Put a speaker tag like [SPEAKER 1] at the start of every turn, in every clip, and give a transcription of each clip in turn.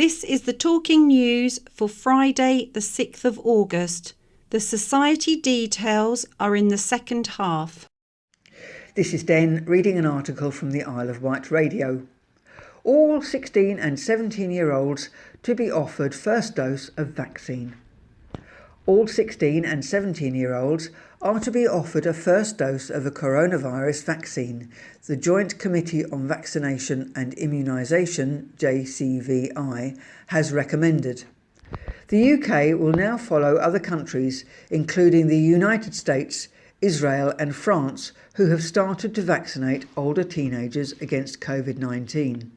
[SPEAKER 1] This is the talking news for Friday the 6th of August. The society details are in the second half.
[SPEAKER 2] This is Den reading an article from the Isle of Wight Radio. All 16 and 17-year-olds to be offered first dose of vaccine. All 16 and 17-year-olds are to be offered a first dose of a coronavirus vaccine, the Joint Committee on Vaccination and Immunisation, JCVI, has recommended. The UK will now follow other countries, including the United States, Israel and France, who have started to vaccinate older teenagers against COVID-19.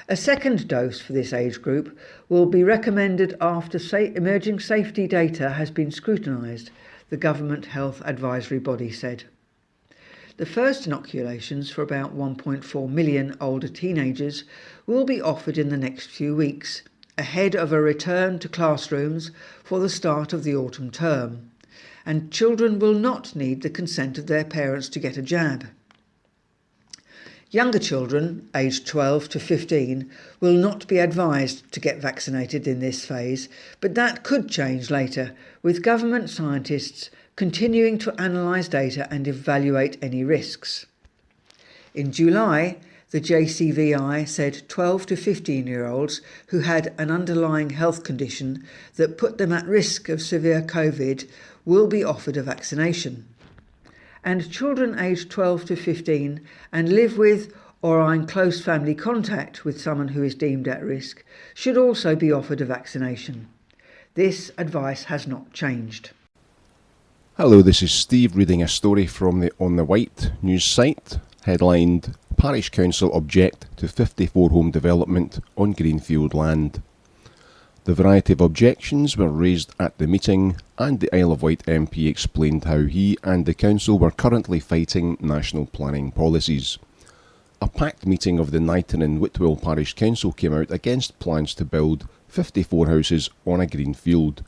[SPEAKER 2] A second dose for this age group will be recommended after emerging safety data has been scrutinised, the Government Health Advisory Body said. The first inoculations for about 1.4 million older teenagers will be offered in the next few weeks, ahead of a return to classrooms for the start of the autumn term, and children will not need the consent of their parents to get a jab. Younger children, aged 12 to 15, will not be advised to get vaccinated in this phase, but that could change later, with government scientists continuing to analyse data and evaluate any risks. In July, the JCVI said 12 to 15-year-olds who had an underlying health condition that put them at risk of severe COVID will be offered a vaccination. And children aged 12 to 15 and live with or are in close family contact with someone who is deemed at risk should also be offered a vaccination. This advice has not changed.
[SPEAKER 3] Hello, this is Steve reading a story from the On the Wight news site, headlined Parish Council Object to 54 Home Development on Greenfield Land. The variety of objections were raised at the meeting, and the Isle of Wight MP explained how he and the council were currently fighting national planning policies. A packed meeting of the Knighton and Whitwell Parish Council came out against plans to build 54 houses on a green field.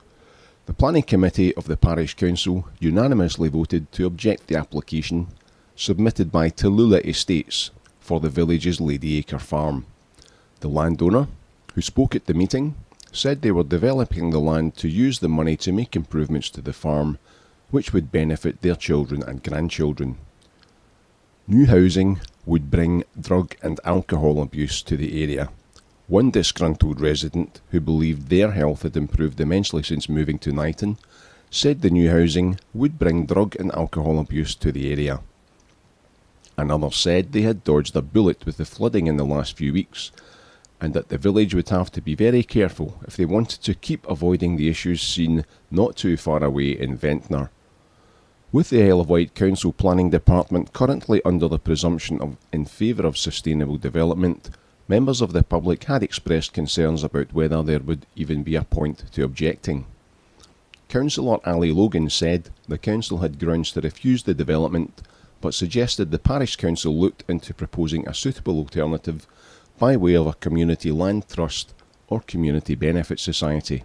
[SPEAKER 3] The Planning Committee of the Parish Council unanimously voted to object the application submitted by Tallulah Estates for the village's Lady Acre farm. The landowner, who spoke at the meeting, said they were developing the land to use the money to make improvements to the farm, which would benefit their children and grandchildren. New housing would bring drug and alcohol abuse to the area. One disgruntled resident, who believed their health had improved immensely since moving to Knighton, said the new housing would bring drug and alcohol abuse to the area. Another said they had dodged a bullet with the flooding in the last few weeks, and that the village would have to be very careful if they wanted to keep avoiding the issues seen not too far away in Ventnor. With the Isle of Wight Council Planning Department currently under the presumption in favour of sustainable development, members of the public had expressed concerns about whether there would even be a point to objecting. Councillor Ali Logan said the council had grounds to refuse the development, but suggested the parish council looked into proposing a suitable alternative by way of a community land trust or community benefit society.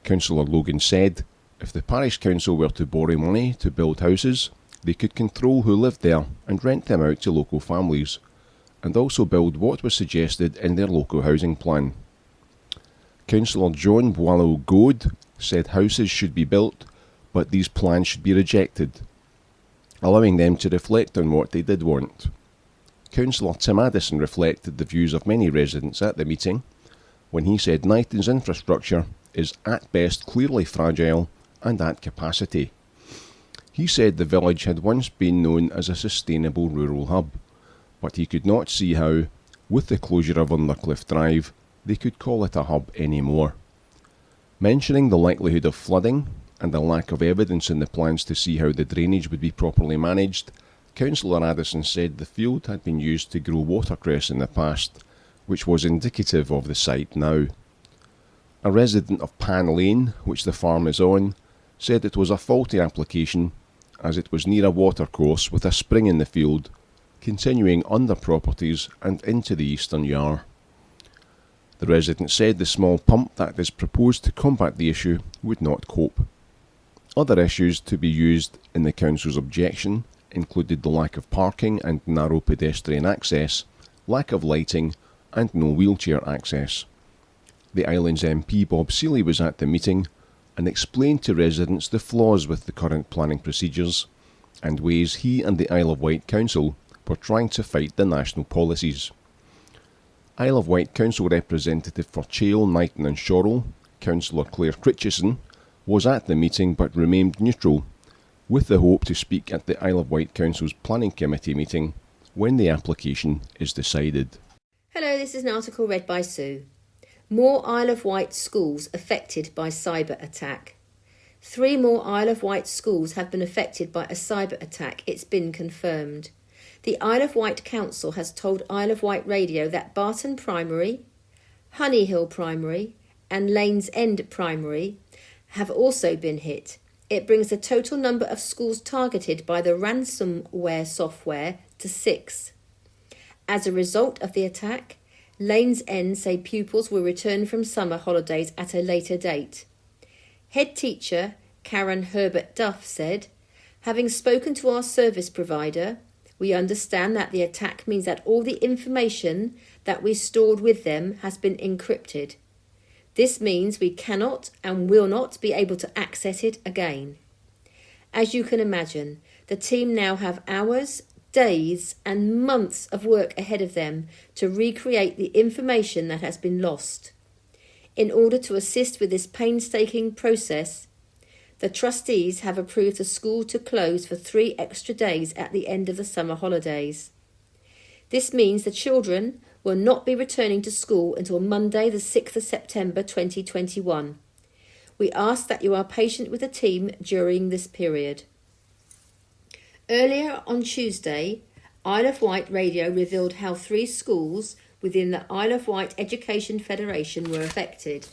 [SPEAKER 3] Councillor Logan said if the parish council were to borrow money to build houses, they could control who lived there and rent them out to local families, and also build what was suggested in their local housing plan. Councillor John Boileau Goad said houses should be built, but these plans should be rejected, allowing them to reflect on what they did want. Councillor Tim Addison reflected the views of many residents at the meeting when he said Knighton's infrastructure is at best clearly fragile and at capacity. He said the village had once been known as a sustainable rural hub, but he could not see how, with the closure of Undercliff Drive, they could call it a hub anymore. Mentioning the likelihood of flooding and the lack of evidence in the plans to see how the drainage would be properly managed, Councillor Addison said the field had been used to grow watercress in the past, which was indicative of the site now. A resident of Pan Lane, which the farm is on, said it was a faulty application as it was near a watercourse with a spring in the field, continuing under properties and into the eastern yard. The resident said the small pump that is proposed to combat the issue would not cope. Other issues to be used in the council's objection included the lack of parking and narrow pedestrian access, lack of lighting and no wheelchair access. The Islands MP Bob Seeley was at the meeting and explained to residents the flaws with the current planning procedures and ways he and the Isle of Wight Council were trying to fight the national policies. Isle of Wight Council representative for Chale, Knighton and Shorrell, Councillor Claire Critchison, was at the meeting but remained neutral, with the hope to speak at the Isle of Wight Council's Planning Committee meeting when the application is decided.
[SPEAKER 4] Hello, this is an article read by Sue. More Isle of Wight schools affected by cyber attack. 3 more Isle of Wight schools have been affected by a cyber attack, it's been confirmed. The Isle of Wight Council has told Isle of Wight Radio that Barton Primary, Honeyhill Primary and Lanes End Primary have also been hit. It brings the total number of schools targeted by the ransomware software to 6. As a result of the attack, Lanes End say pupils will return from summer holidays at a later date. Head teacher Karen Herbert Duff said, "Having spoken to our service provider, we understand that the attack means that all the information that we stored with them has been encrypted. This means we cannot and will not be able to access it again. As you can imagine, the team now have hours, days and months of work ahead of them to recreate the information that has been lost. In order to assist with this painstaking process, the trustees have approved the school to close for 3 extra days at the end of the summer holidays. This means the children will not be returning to school until Monday the 6th of September 2021. We ask that you are patient with the team during this period." Earlier on Tuesday, Isle of Wight Radio revealed how 3 schools within the Isle of Wight Education Federation were affected.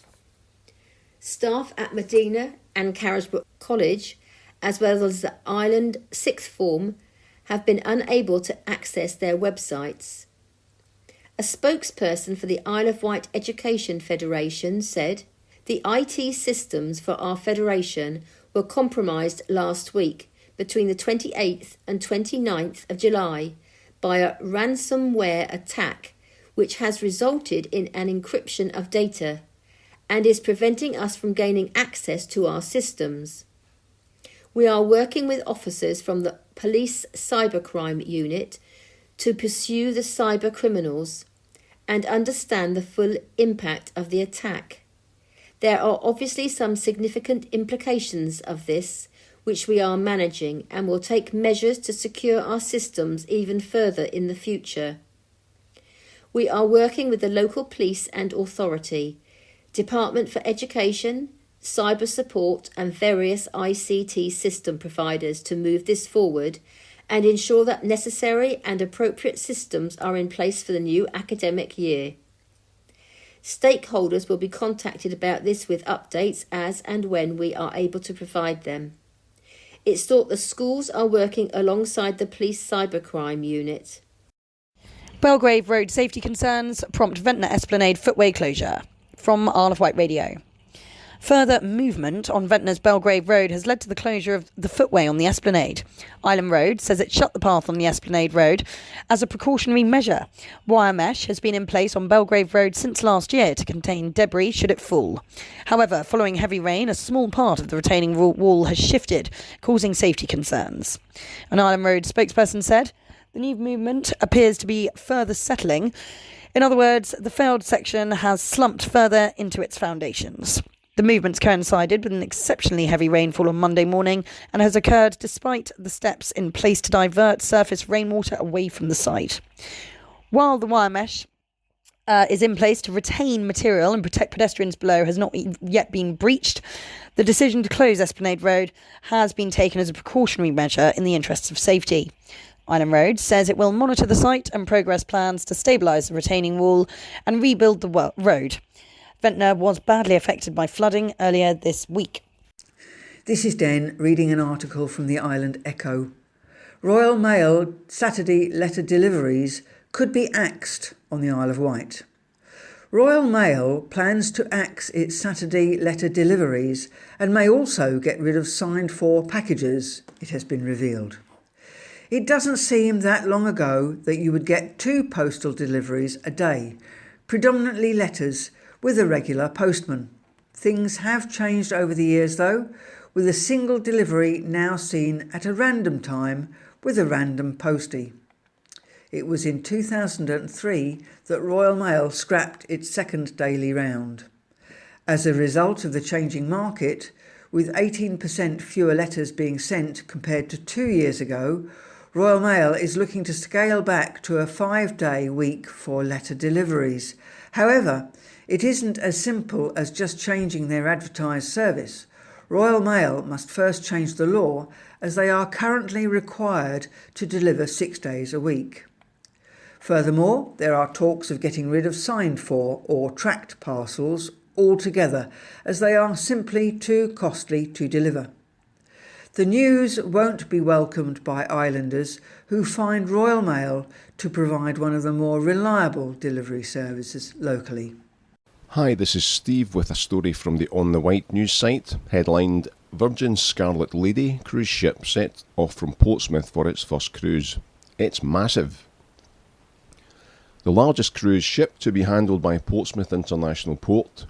[SPEAKER 4] Staff at Medina and Carisbrooke College, as well as the Island Sixth Form, have been unable to access their websites. A spokesperson for the Isle of Wight Education Federation said, "The IT systems for our federation were compromised last week between the 28th and 29th of July by a ransomware attack which has resulted in an encryption of data and is preventing us from gaining access to our systems. We are working with officers from the Police Cybercrime Unit to pursue the cyber criminals and understand the full impact of the attack. There are obviously some significant implications of this, which we are managing and will take measures to secure our systems even further in the future. We are working with the local police and authority, Department for Education, cyber support and various ICT system providers to move this forward and ensure that necessary and appropriate systems are in place for the new academic year. Stakeholders will be contacted about this with updates as and when we are able to provide them. It's thought the schools are working alongside the police cybercrime unit."
[SPEAKER 5] Belgrave road safety concerns prompt Ventnor Esplanade footway closure. From Isle of Wight Radio. Further movement on Ventnor's Belgrave Road has led to the closure of the footway on the Esplanade. Island Road says it shut the path on the Esplanade Road as a precautionary measure. Wire mesh has been in place on Belgrave Road since last year to contain debris should it fall. However, following heavy rain, a small part of the retaining wall has shifted, causing safety concerns. An Island Road spokesperson said, "The new movement appears to be further settling. In other words, the failed section has slumped further into its foundations." The movement's coincided with an exceptionally heavy rainfall on Monday morning and has occurred despite the steps in place to divert surface rainwater away from the site. While the wire mesh is in place to retain material and protect pedestrians below has not yet been breached, the decision to close Esplanade Road has been taken as a precautionary measure in the interests of safety. Island Road says it will monitor the site and progress plans to stabilise the retaining wall and rebuild the road. Ventnor was badly affected by flooding earlier this week.
[SPEAKER 2] This is Den reading an article from the Island Echo. Royal Mail Saturday letter deliveries could be axed on the Isle of Wight. Royal Mail plans to axe its Saturday letter deliveries and may also get rid of signed for packages, it has been revealed. It doesn't seem that long ago that you would get 2 postal deliveries a day, predominantly letters, with a regular postman. Things have changed over the years though, with a single delivery now seen at a random time with a random postie. It was in 2003 that Royal Mail scrapped its second daily round. As a result of the changing market, with 18% fewer letters being sent compared to 2 years ago, Royal Mail is looking to scale back to a 5-day week for letter deliveries. However, it isn't as simple as just changing their advertised service. Royal Mail must first change the law, as they are currently required to deliver 6 days a week. Furthermore, there are talks of getting rid of signed for or tracked parcels altogether, as they are simply too costly to deliver. The news won't be welcomed by islanders who find Royal Mail to provide one of the more reliable delivery services locally.
[SPEAKER 3] Hi, this is Steve with a story from the On the Wight news site, headlined Virgin's Scarlet Lady cruise ship set off from Portsmouth for its first cruise. It's massive. The largest cruise ship to be handled by Portsmouth International Port,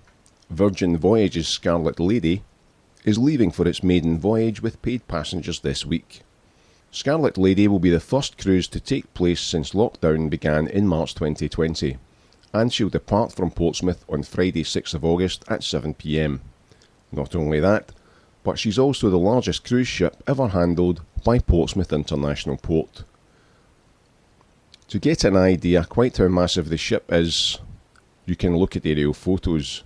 [SPEAKER 3] Virgin Voyages Scarlet Lady, is leaving for its maiden voyage with paid passengers this week. Scarlet Lady will be the first cruise to take place since lockdown began in March 2020. And she'll depart from Portsmouth on Friday 6th of August at 7 p.m. Not only that, but she's also the largest cruise ship ever handled by Portsmouth International Port. To get an idea quite how massive the ship is, you can look at aerial photos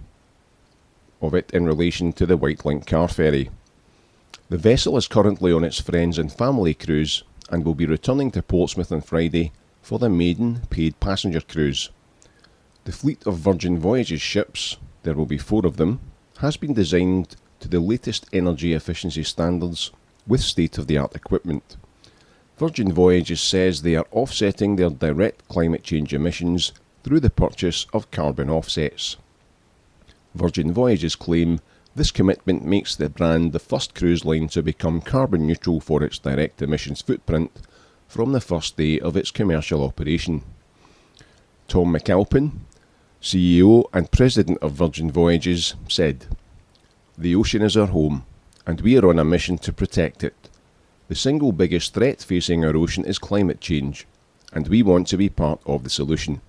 [SPEAKER 3] of it in relation to the Wight Link car ferry. The vessel is currently on its friends and family cruise and will be returning to Portsmouth on Friday for the maiden paid passenger cruise. The fleet of Virgin Voyages ships, there will be 4 of them, has been designed to the latest energy efficiency standards with state-of-the-art equipment. Virgin Voyages says they are offsetting their direct climate change emissions through the purchase of carbon offsets. Virgin Voyages claim this commitment makes the brand the first cruise line to become carbon neutral for its direct emissions footprint from the first day of its commercial operation. Tom McAlpin, CEO and President of Virgin Voyages, said, "The ocean is our home, and we are on a mission to protect it. The single biggest threat facing our ocean is climate change, and we want to be part of the solution.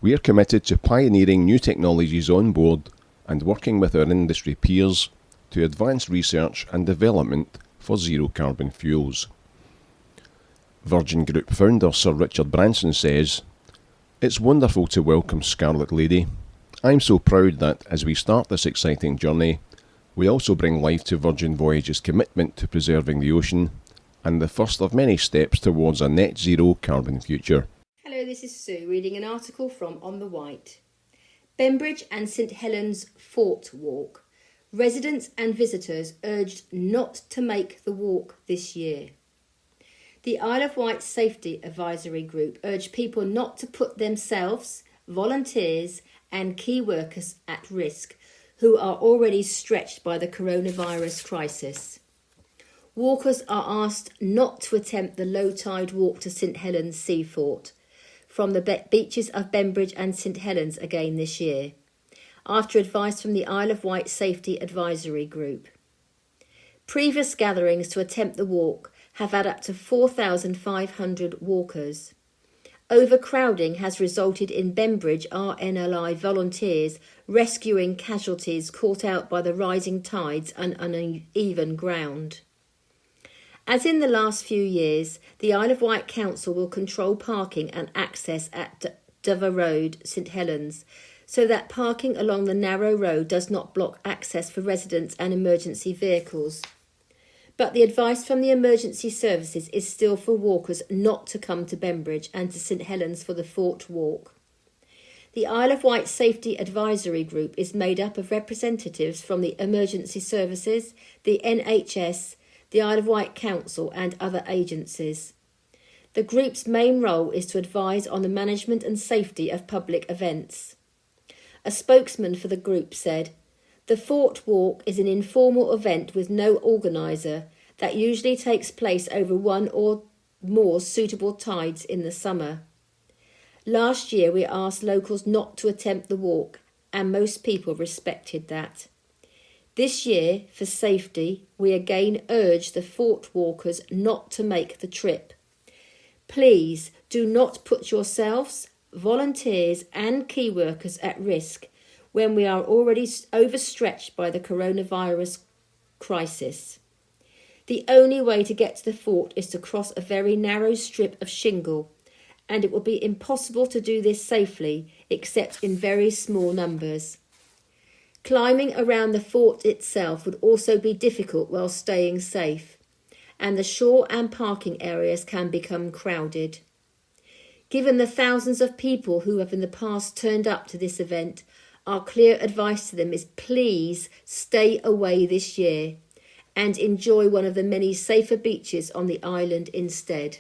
[SPEAKER 3] We are committed to pioneering new technologies on board and working with our industry peers to advance research and development for zero-carbon fuels." Virgin Group founder Sir Richard Branson says, "It's wonderful to welcome Scarlet Lady. I'm so proud that, as we start this exciting journey, we also bring life to Virgin Voyages' commitment to preserving the ocean and the first of many steps towards a net zero carbon future."
[SPEAKER 4] Hello, this is Sue reading an article from On the Wight. Bembridge and St Helens Fort Walk. Residents and visitors urged not to make the walk this year. The Isle of Wight Safety Advisory Group urged people not to put themselves, volunteers and key workers at risk who are already stretched by the coronavirus crisis. Walkers are asked not to attempt the low tide walk to St Helens Seafront from the beaches of Bembridge and St Helens again this year, after advice from the Isle of Wight Safety Advisory Group. Previous gatherings to attempt the walk have had up to 4,500 walkers. Overcrowding has resulted in Bembridge RNLI volunteers rescuing casualties caught out by the rising tides and uneven ground. As in the last few years, the Isle of Wight Council will control parking and access at Dover Road, St Helens, so that parking along the narrow road does not block access for residents and emergency vehicles. But the advice from the emergency services is still for walkers not to come to Bembridge and to St Helens for the Fort Walk. The Isle of Wight Safety Advisory Group is made up of representatives from the emergency services, the NHS, the Isle of Wight Council and other agencies. The group's main role is to advise on the management and safety of public events. A spokesman for the group said, "The Fort Walk is an informal event with no organiser that usually takes place over one or more suitable tides in the summer. Last year we asked locals not to attempt the walk and most people respected that. This year, for safety, we again urge the fort walkers not to make the trip. Please do not put yourselves, volunteers and key workers at risk when we are already overstretched by the coronavirus crisis. The only way to get to the fort is to cross a very narrow strip of shingle, and it will be impossible to do this safely except in very small numbers. Climbing around the fort itself would also be difficult while staying safe, and the shore and parking areas can become crowded. Given the thousands of people who have in the past turned up to this event, our clear advice to them is please stay away this year and enjoy one of the many safer beaches on the island instead.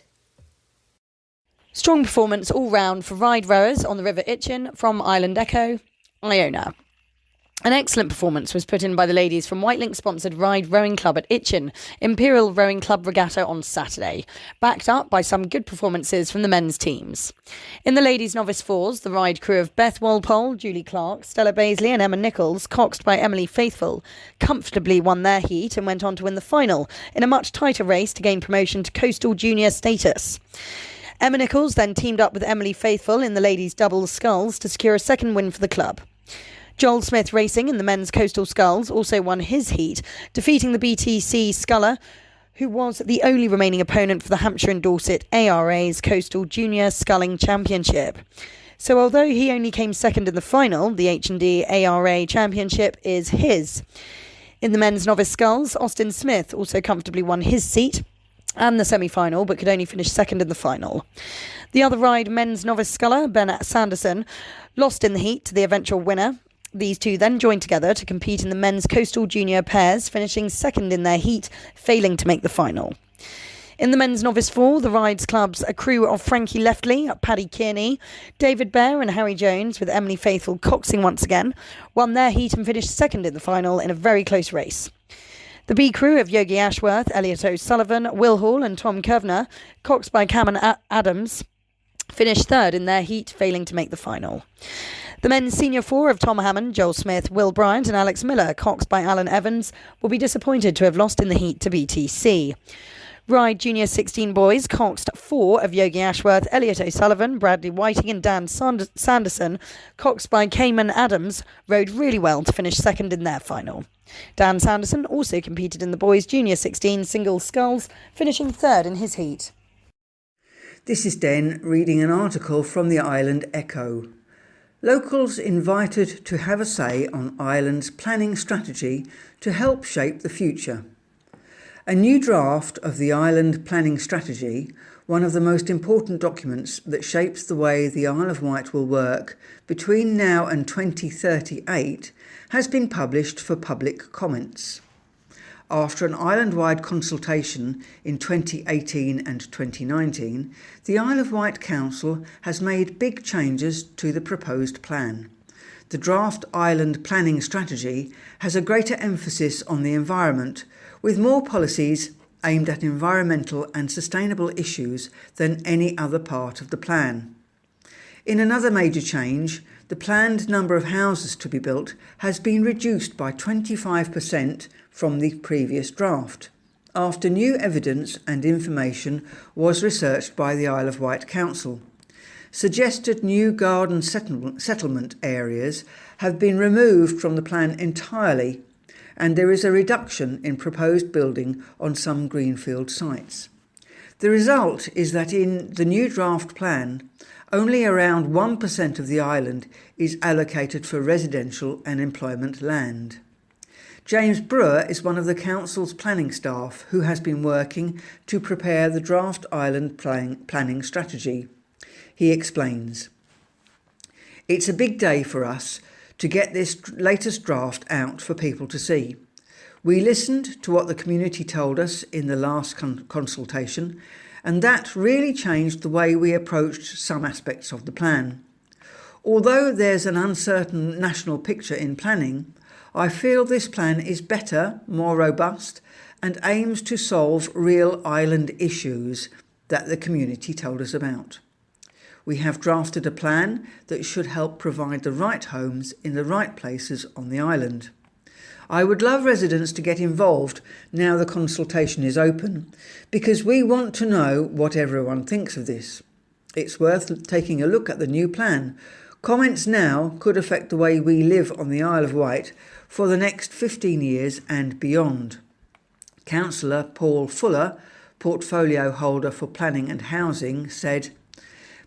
[SPEAKER 5] Strong performance all round for ride rowers on the River Itchen from Island Echo, Iona. An excellent performance was put in by the ladies from Whitelink-sponsored Ride Rowing Club at Itchen Imperial Rowing Club Regatta on Saturday, backed up by some good performances from the men's teams. In the ladies' novice fours, the ride crew of Beth Walpole, Julie Clark, Stella Baisley and Emma Nichols, coxed by Emily Faithfull, comfortably won their heat and went on to win the final in a much tighter race to gain promotion to Coastal Junior status. Emma Nichols then teamed up with Emily Faithfull in the ladies' doubles sculls to secure a second win for the club. Joel Smith Racing in the men's coastal sculls also won his heat, defeating the BTC sculler, who was the only remaining opponent for the Hampshire and Dorset ARA's Coastal Junior Sculling Championship. So although he only came second in the final, the H&D ARA Championship is his. In the men's novice sculls, Austin Smith also comfortably won his seat and the semi-final, but could only finish second in the final. The other ride men's novice sculler, Ben Sanderson, lost in the heat to the eventual winner. These two then joined together to compete in the men's coastal junior pairs, finishing second in their heat, failing to make the final. In the men's novice four, the rides clubs, a crew of Frankie Leftley, Paddy Kearney, David Bear and Harry Jones, with Emily Faithfull coxing once again, won their heat and finished second in the final in a very close race. The B crew of Yogi Ashworth, Elliot O'Sullivan, Will Hall and Tom Kovner, coxed by Cameron Adams, finished third in their heat, failing to make the final. The men's senior four of Tom Hammond, Joel Smith, Will Bryant and Alex Miller, coxed by Alan Evans, will be disappointed to have lost in the heat to BTC. Ride Junior 16 boys, coxed four of Yogi Ashworth, Elliot O'Sullivan, Bradley Whiting and Dan Sanderson, coxed by Cayman Adams, rode really well to finish second in their final. Dan Sanderson also competed in the boys' Junior 16 singles sculls, finishing third in his heat.
[SPEAKER 2] This is Den reading an article from the Island Echo. Locals invited to have a say on Ireland's planning strategy to help shape the future. A new draft of the Island Planning Strategy, one of the most important documents that shapes the way the Isle of Wight will work between now and 2038, has been published for public comments. After an island-wide consultation in 2018 and 2019, the Isle of Wight Council has made big changes to the proposed plan. The draft Island Planning Strategy has a greater emphasis on the environment, with more policies aimed at environmental and sustainable issues than any other part of the plan. In another major change, the planned number of houses to be built has been reduced by 25% from the previous draft, after new evidence and information was researched by the Isle of Wight Council. Suggested new garden settlement areas have been removed from the plan entirely, and there is a reduction in proposed building on some greenfield sites. The result is that in the new draft plan, only around 1% of the island is allocated for residential and employment land. James Brewer is one of the council's planning staff who has been working to prepare the draft island planning strategy. He explains, "It's a big day for us to get this latest draft out for people to see. We listened to what the community told us in the last consultation, and that really changed the way we approached some aspects of the plan. Although there's an uncertain national picture in planning, I feel this plan is better, more robust, and aims to solve real island issues that the community told us about. We have drafted a plan that should help provide the right homes in the right places on the island. I would love residents to get involved now the consultation is open, because we want to know what everyone thinks of this. It's worth taking a look at the new plan. Comments now could affect the way we live on the Isle of Wight for the next 15 years and beyond. Councillor Paul Fuller, portfolio holder for planning and housing, said,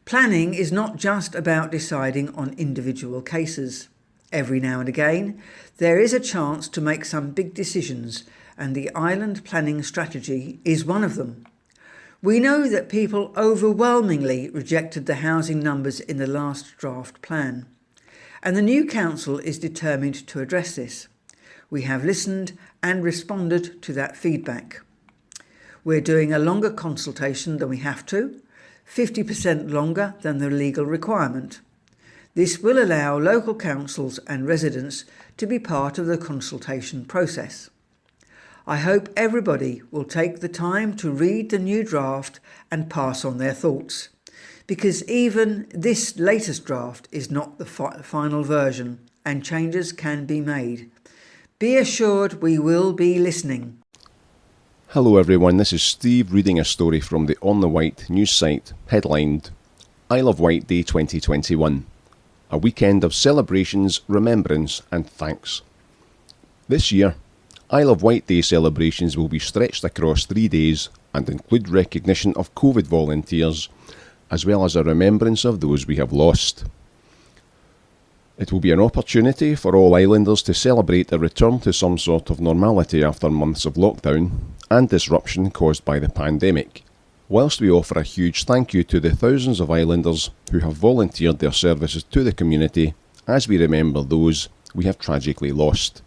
[SPEAKER 2] "Planning is not just about deciding on individual cases. Every now and again, there is a chance to make some big decisions, and the island planning strategy is one of them. We know that people overwhelmingly rejected the housing numbers in the last draft plan, and the new council is determined to address this. We have listened and responded to that feedback. We're doing a longer consultation than we have to, 50% longer than the legal requirement. This will allow local councils and residents to be part of the consultation process. I hope everybody will take the time to read the new draft and pass on their thoughts, because even this latest draft is not the final version and changes can be made. Be assured we will be listening."
[SPEAKER 3] Hello everyone, this is Steve reading a story from the On the Wight news site, headlined Isle of Wight Day 2021. A weekend of celebrations, remembrance and thanks. This year, Isle of Wight Day celebrations will be stretched across 3 days and include recognition of COVID volunteers, as well as a remembrance of those we have lost. It will be an opportunity for all islanders to celebrate a return to some sort of normality after months of lockdown and disruption caused by the pandemic, whilst we offer a huge thank you to the thousands of islanders who have volunteered their services to the community as we remember those we have tragically lost.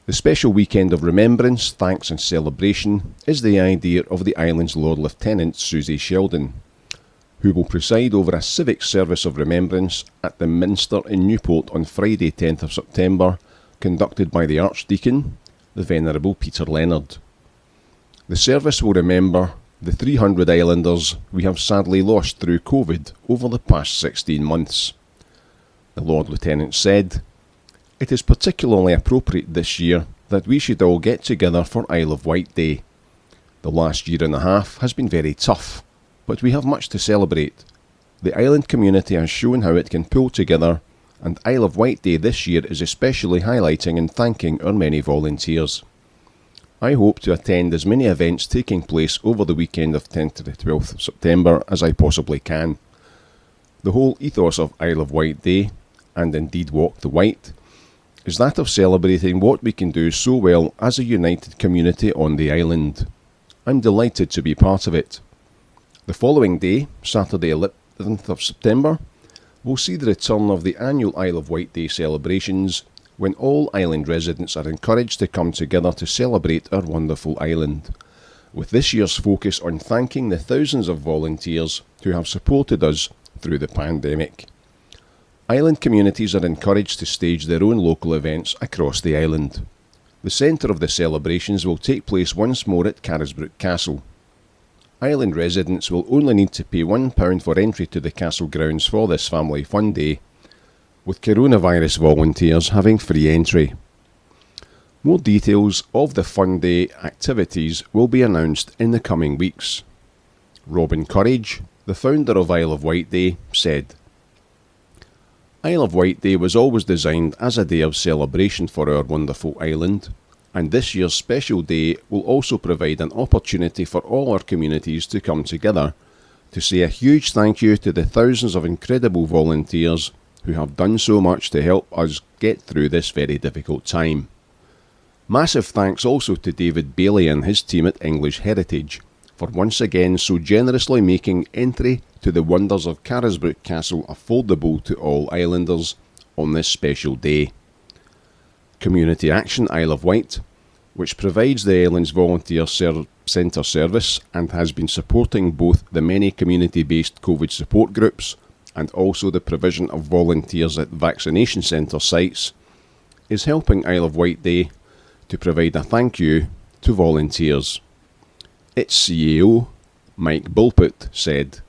[SPEAKER 3] The special weekend of remembrance, thanks and celebration is the idea of the island's Lord Lieutenant Susie Sheldon, who will preside over a civic service of remembrance at the Minster in Newport on Friday 10th of September, conducted by the Archdeacon, the Venerable Peter Leonard. The service will remember the 300 islanders we have sadly lost through COVID over the past 16 months. The Lord Lieutenant said, "It is particularly appropriate this year that we should all get together for Isle of Wight Day. The last year and a half has been very tough, but we have much to celebrate. The island community has shown how it can pull together, and Isle of Wight Day this year is especially highlighting and thanking our many volunteers. I hope to attend as many events taking place over the weekend of 10th to the 12th of September as I possibly can. The whole ethos of Isle of Wight Day, and indeed Walk the Wight, is that of celebrating what we can do so well as a united community on the island. I'm delighted to be part of it. The following day, Saturday 11th of September, will see the return of the annual Isle of Wight Day celebrations, when all island residents are encouraged to come together to celebrate our wonderful island, with this year's focus on thanking the thousands of volunteers who have supported us through the pandemic. Island communities are encouraged to stage their own local events across the island. The centre of the celebrations will take place once more at Carisbrooke Castle. Island residents will only need to pay £1 for entry to the castle grounds for this family fun day, with coronavirus volunteers having free entry. More details of the fun day activities will be announced in the coming weeks. Robin Courage, the founder of Isle of Wight Day, said, "Isle of Wight Day was always designed as a day of celebration for our wonderful island, and this year's special day will also provide an opportunity for all our communities to come together to say a huge thank you to the thousands of incredible volunteers who have done so much to help us get through this very difficult time. Massive thanks also to David Bailey and his team at English Heritage for once again so generously making entry to the wonders of Carisbrooke Castle affordable to all islanders on this special day. Community Action Isle of Wight, which provides the island's volunteer centre service and has been supporting both the many community-based COVID support groups and also the provision of volunteers at vaccination centre sites, is helping Isle of Wight Day to provide a thank you to volunteers. Its CEO, Mike Bulpett, said,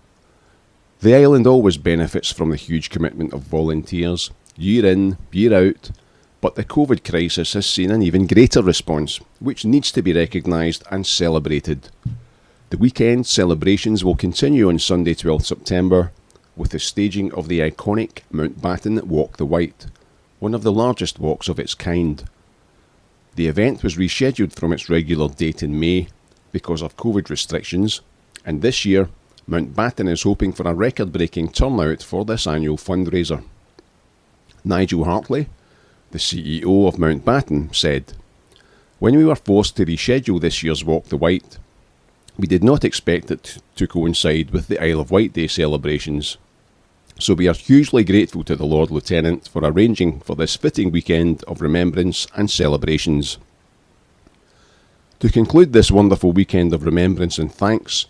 [SPEAKER 3] The island always benefits from the huge commitment of volunteers, year in, year out, but the COVID crisis has seen an even greater response, which needs to be recognised and celebrated. The weekend celebrations will continue on Sunday 12th September with the staging of the iconic Mountbatten Walk the Wight, one of the largest walks of its kind. The event was rescheduled from its regular date in May because of COVID restrictions, and this year Mountbatten is hoping for a record-breaking turnout for this annual fundraiser. Nigel Hartley, the CEO of Mountbatten, said, "When we were forced to reschedule this year's Walk the Wight, we did not expect it to coincide with the Isle of Wight Day celebrations. So we are hugely grateful to the Lord Lieutenant for arranging for this fitting weekend of remembrance and celebrations." To conclude this wonderful weekend of remembrance and thanks,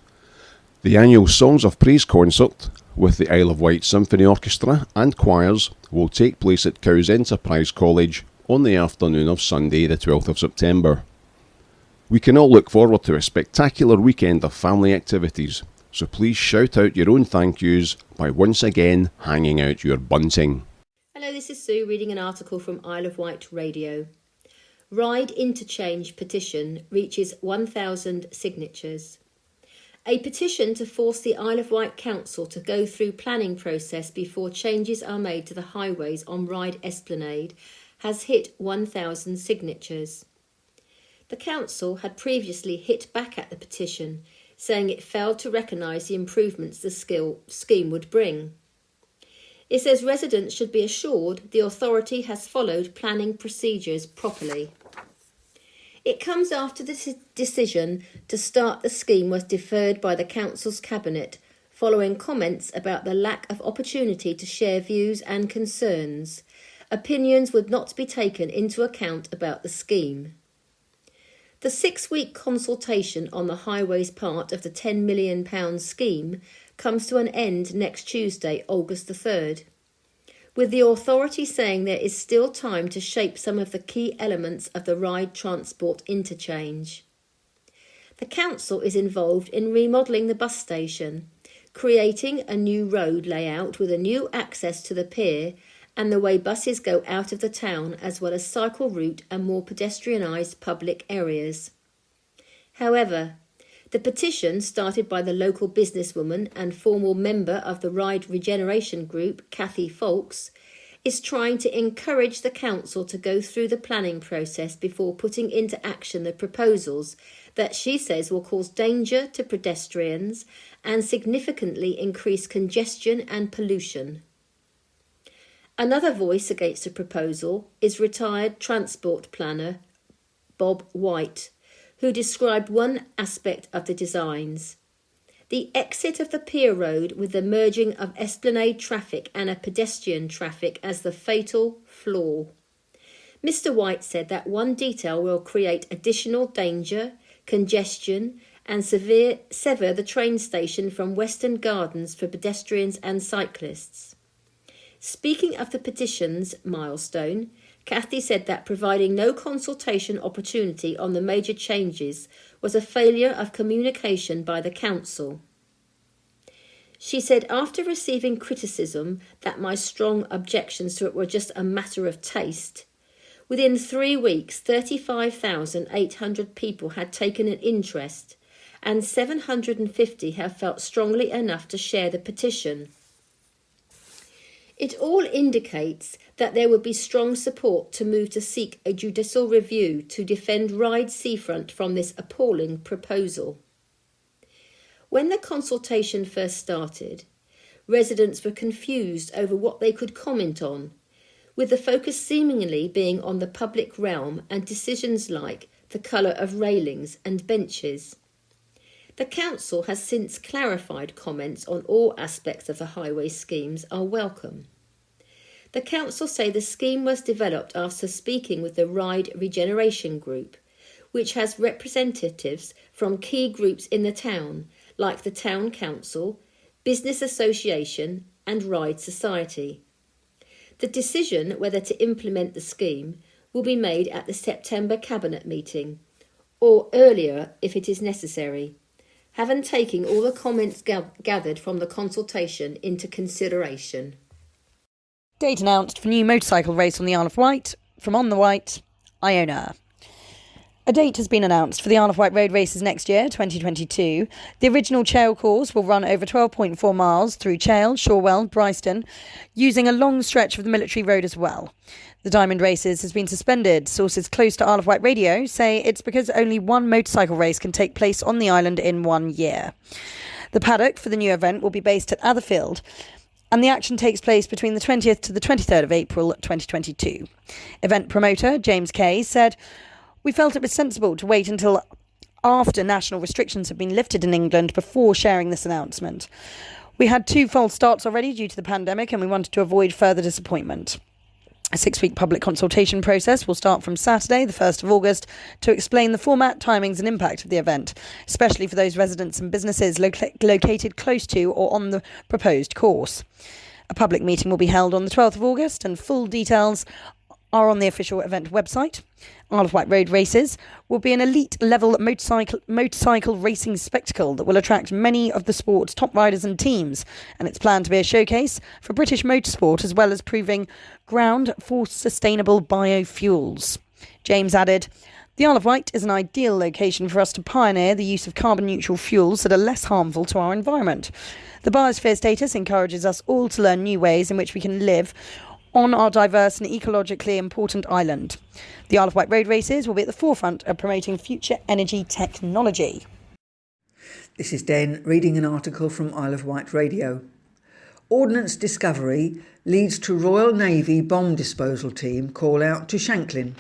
[SPEAKER 3] the annual Songs of Praise concert with the Isle of Wight Symphony Orchestra and choirs will take place at Cowes Enterprise College on the afternoon of Sunday the 12th of September. We can all look forward to a spectacular weekend of family activities, so please shout out your own thank yous by once again hanging out your bunting.
[SPEAKER 4] Hello, this is Sue reading an article from Isle of Wight Radio. Ride Interchange petition reaches 1,000 signatures. A petition to force the Isle of Wight Council to go through planning process before changes are made to the highways on Ryde Esplanade has hit 1,000 signatures. The council had previously hit back at the petition, saying it failed to recognise the improvements the scheme would bring. It says residents should be assured the authority has followed planning procedures properly. It comes after the decision to start the scheme was deferred by the council's cabinet following comments about the lack of opportunity to share views and concerns. Opinions would not be taken into account about the scheme. The 6-week consultation on the highways part of the £10 million scheme comes to an end next Tuesday, August the 3rd, with the authority saying there is still time to shape some of the key elements of the Ryde Transport Interchange. The council is involved in remodelling the bus station, creating a new road layout with a new access to the pier and the way buses go out of the town, as well as cycle route and more pedestrianised public areas. However, the petition, started by the local businesswoman and former member of the Ryde Regeneration Group, Kathy Fawkes, is trying to encourage the council to go through the planning process before putting into action the proposals that she says will cause danger to pedestrians and significantly increase congestion and pollution. Another voice against the proposal is retired transport planner Bob Wight, who described one aspect of the designs: the exit of the pier road with the merging of Esplanade traffic and a pedestrian traffic as the fatal flaw. Mr. Wight said that one detail will create additional danger, congestion and sever the train station from Western Gardens for pedestrians and cyclists. Speaking of the petition's milestone, Kathy said that providing no consultation opportunity on the major changes was a failure of communication by the council. She said, after receiving criticism that my strong objections to it were just a matter of taste, within 3 weeks 35,800 people had taken an interest and 750 have felt strongly enough to share the petition. It all indicates that there would be strong support to move to seek a judicial review to defend Ryde Seafront from this appalling proposal. When the consultation first started, residents were confused over what they could comment on, with the focus seemingly being on the public realm and decisions like the colour of railings and benches. The council has since clarified comments on all aspects of the highway schemes are welcome. The council say the scheme was developed after speaking with the Ryde Regeneration Group, which has representatives from key groups in the town, like the Town Council, Business Association and Ryde Society. The decision whether to implement the scheme will be made at the September Cabinet meeting, or earlier if it is necessary. having taken all the comments gathered from the consultation into consideration.
[SPEAKER 5] Date announced for new motorcycle race on the Isle of Wight. From On the Wight, Iona. A date has been announced for the Isle of Wight road races next year, 2022. The original Chale course will run over 12.4 miles through Chale, Shorewell, Bryston, using a long stretch of the military road as well. The Diamond Races has been suspended. Sources close to Isle of Wight Radio say it's because only one motorcycle race can take place on the island in 1 year. The paddock for the new event will be based at Atherfield, and the action takes place between the 20th to the 23rd of April 2022. Event promoter James Kay said, "We felt it was sensible to wait until after national restrictions have been lifted in England before sharing this announcement. We had 2 false starts already due to the pandemic, and we wanted to avoid further disappointment." A 6-week public consultation process will start from Saturday, the 1st of August, to explain the format, timings and impact of the event, especially for those residents and businesses located close to or on the proposed course. A public meeting will be held on the 12th of August, and full details are on the official event website. Isle of Wight road races will be an elite-level motorcycle racing spectacle that will attract many of the sport's top riders and teams, and it's planned to be a showcase for British motorsport as well as proving ground for sustainable biofuels. James added, "The Isle of Wight is an ideal location for us to pioneer the use of carbon-neutral fuels that are less harmful to our environment. The biosphere status encourages us all to learn new ways in which we can live on our diverse and ecologically important island. The Isle of Wight road races will be at the forefront of promoting future energy technology."
[SPEAKER 2] This is Den reading an article from Isle of Wight Radio. Ordnance discovery leads to Royal Navy bomb disposal team call out to Shanklin.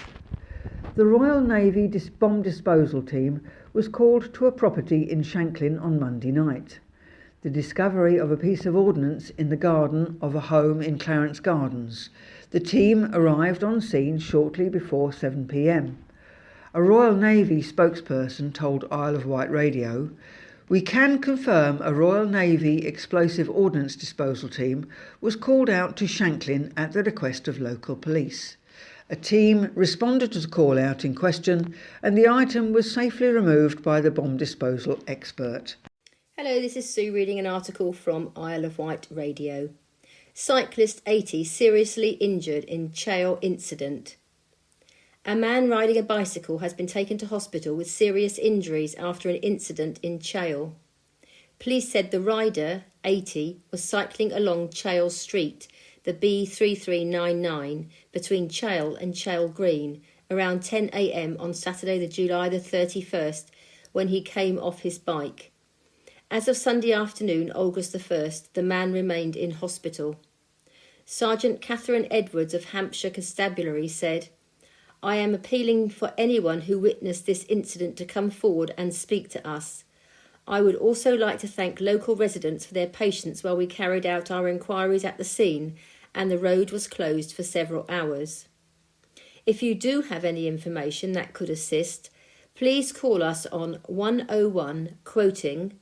[SPEAKER 2] The Royal Navy bomb disposal team was called to a property in Shanklin on Monday night. The discovery of a piece of ordnance in the garden of a home in Clarence Gardens. The team arrived on scene shortly before 7 p.m. A Royal Navy spokesperson told Isle of Wight Radio, "We can confirm a Royal Navy explosive ordnance disposal team was called out to Shanklin at the request of local police. A team responded to the call out in question, and the item was safely removed by the bomb disposal expert."
[SPEAKER 4] Hello, this is Sue reading an article from Isle of Wight Radio. Cyclist 80 seriously injured in Chale incident. A man riding a bicycle has been taken to hospital with serious injuries after an incident in Chale. Police said the rider, 80, was cycling along Chale Street, the B3399, between Chale and Chale Green, around 10 a.m. on Saturday, the July the 31st, when he came off his bike. As of Sunday afternoon, August the 1st, the man remained in hospital. Sergeant Catherine Edwards of Hampshire Constabulary said, "I am appealing for anyone who witnessed this incident to come forward and speak to us. I would also like to thank local residents for their patience while we carried out our inquiries at the scene and the road was closed for several hours. If you do have any information that could assist, please call us on 101 quoting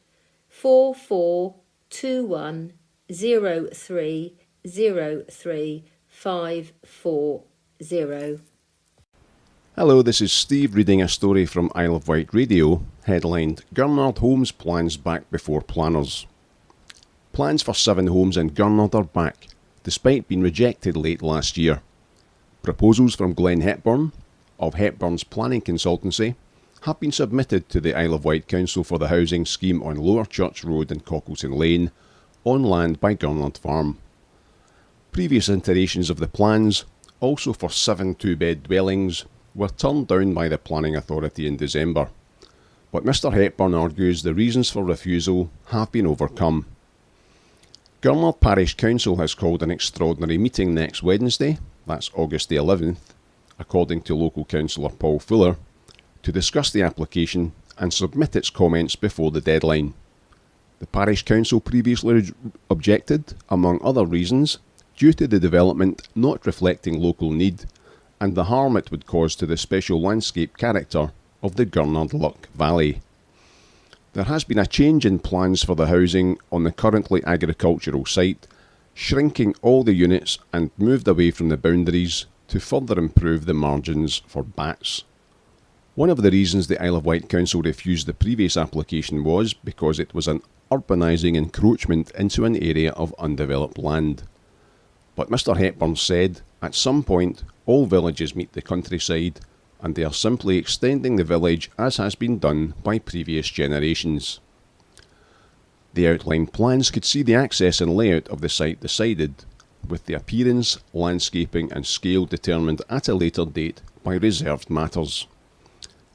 [SPEAKER 4] 442103035540.
[SPEAKER 3] Hello, this is Steve reading a story from Isle of Wight Radio, headlined Gurnard Homes Plans Back Before Planners. Plans for 7 homes in Gurnard are back, despite being rejected late last year. Proposals from Glenn Hepburn, of Hepburn's Planning Consultancy, have been submitted to the Isle of Wight Council for the housing scheme on Lower Church Road and Cockleton Lane, on land by Gurnard Farm. Previous iterations of the plans, also for 7 2-bed dwellings, were turned down by the Planning Authority in December. But Mr Hepburn argues the reasons for refusal have been overcome. Gurnard Parish Council has called an extraordinary meeting next Wednesday, that's August the 11th, according to local councillor Paul Fuller, to discuss the application and submit its comments before the deadline. The Parish Council previously objected, among other reasons, due to the development not reflecting local need and the harm it would cause to the special landscape character of the Gurnard Loch Valley. There has been a change in plans for the housing on the currently agricultural site, shrinking all the units and moved away from the boundaries to further improve the margins for bats. One of the reasons the Isle of Wight Council refused the previous application was because it was an urbanising encroachment into an area of undeveloped land. But Mr Hepburn said, at some point, all villages meet the countryside, and they are simply extending the village as has been done by previous generations. The outlined plans could see the access and layout of the site decided, with the appearance, landscaping and scale determined at a later date by reserved matters.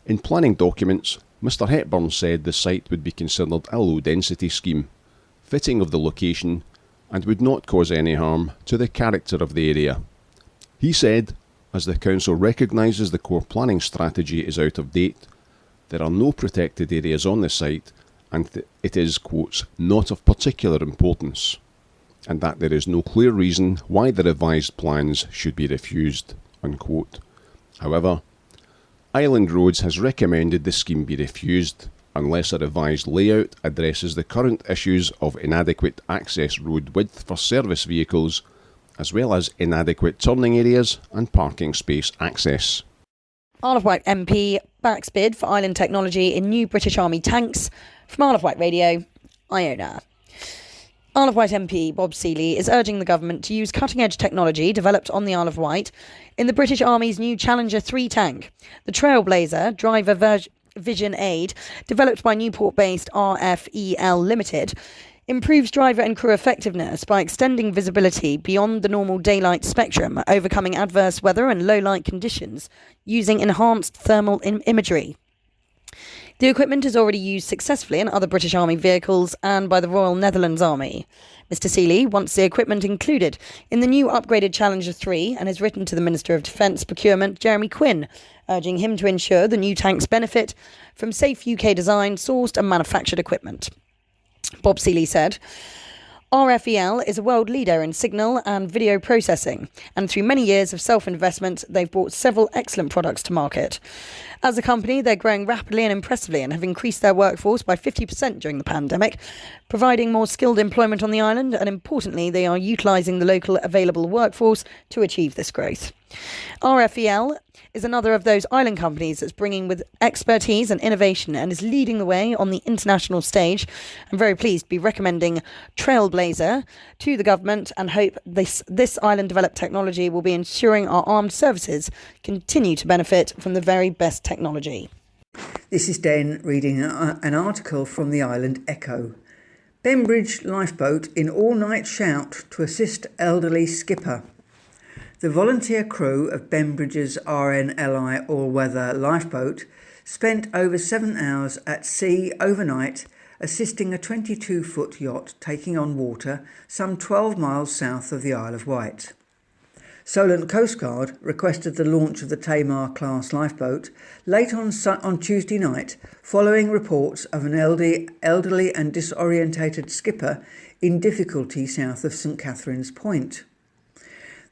[SPEAKER 3] In planning documents, Mr Hepburn said the site would be considered a low-density scheme, fitting of the location, and would not cause any harm to the character of the area. He said, as the council recognises the core planning strategy is out of date, there are no protected areas on the site, and it is, quotes, not of particular importance, and that there is no clear reason why the revised plans should be refused, unquote. However, Island Roads has recommended the scheme be refused unless a revised layout addresses the current issues of inadequate access road width for service vehicles, as well as inadequate turning areas and parking space access.
[SPEAKER 5] Isle of Wight MP backs bid for island technology in new British Army tanks. From Isle of Wight Radio, Iona. Isle of Wight MP Bob Seeley is urging the government to use cutting-edge technology developed on the Isle of Wight in the British Army's new Challenger 3 tank. The Trailblazer Driver Vision Aid, developed by Newport-based RFEL Limited, improves driver and crew effectiveness by extending visibility beyond the normal daylight spectrum, overcoming adverse weather and low-light conditions using enhanced thermal imagery. The equipment is already used successfully in other British Army vehicles and by the Royal Netherlands Army. Mr Seeley wants the equipment included in the new upgraded Challenger 3 and has written to the Minister of Defence Procurement, Jeremy Quinn, urging him to ensure the new tanks benefit from safe UK designed, sourced and manufactured equipment. Bob Seeley said, RFEL is a world leader in signal and video processing, and through many years of self-investment, they've brought several excellent products to market. As a company, they're growing rapidly and impressively and have increased their workforce by 50% during the pandemic, providing more skilled employment on the island, and importantly, they are utilising the local available workforce to achieve this growth. RFEL is another of those island companies that's bringing with expertise and innovation and is leading the way on the international stage. I'm very pleased to be recommending Trailblazer to the government and hope this island developed technology will be ensuring our armed services continue to benefit from the very best technology.
[SPEAKER 2] This is Den reading an article from the Island Echo. Bembridge lifeboat in all-night shout to assist elderly skipper. The volunteer crew of Bembridge's RNLI all-weather lifeboat spent over 7 hours at sea overnight assisting a 22-foot yacht taking on water some 12 miles south of the Isle of Wight. Solent Coast Guard requested the launch of the Tamar-class lifeboat late on Tuesday night following reports of an elderly and disorientated skipper in difficulty south of St Catherine's Point.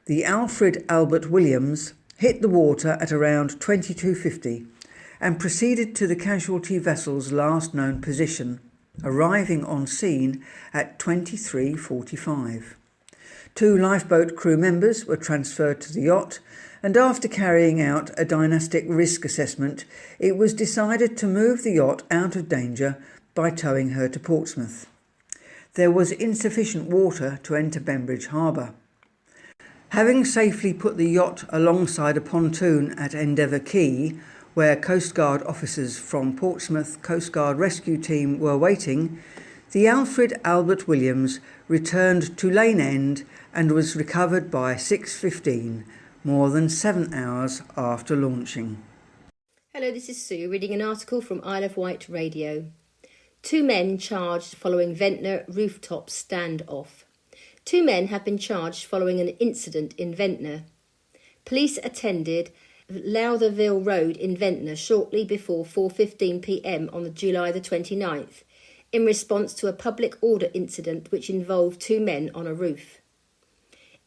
[SPEAKER 2] The Alfred Albert Williams hit the water at around 22:50 and proceeded to the casualty vessel's last known position, arriving on scene at 23:45. 2 lifeboat crew members were transferred to the yacht, and after carrying out a dynastic risk assessment, it was decided to move the yacht out of danger by towing her to Portsmouth. There was insufficient water to enter Bembridge Harbour. Having safely put the yacht alongside a pontoon at Endeavour Quay, where Coast Guard officers from Portsmouth Coast Guard Rescue Team were waiting, the Alfred Albert Williams returned to Lane End and was recovered by 6:15, more than 7 hours after launching.
[SPEAKER 4] Hello, this is Sue reading an article from Isle of Wight Radio. 2 men charged following Ventnor rooftop standoff. 2 men have been charged following an incident in Ventnor. Police attended Lowtherville Road in Ventnor shortly before 4:15 p.m. on July the 29th, in response to a public order incident which involved 2 men on a roof.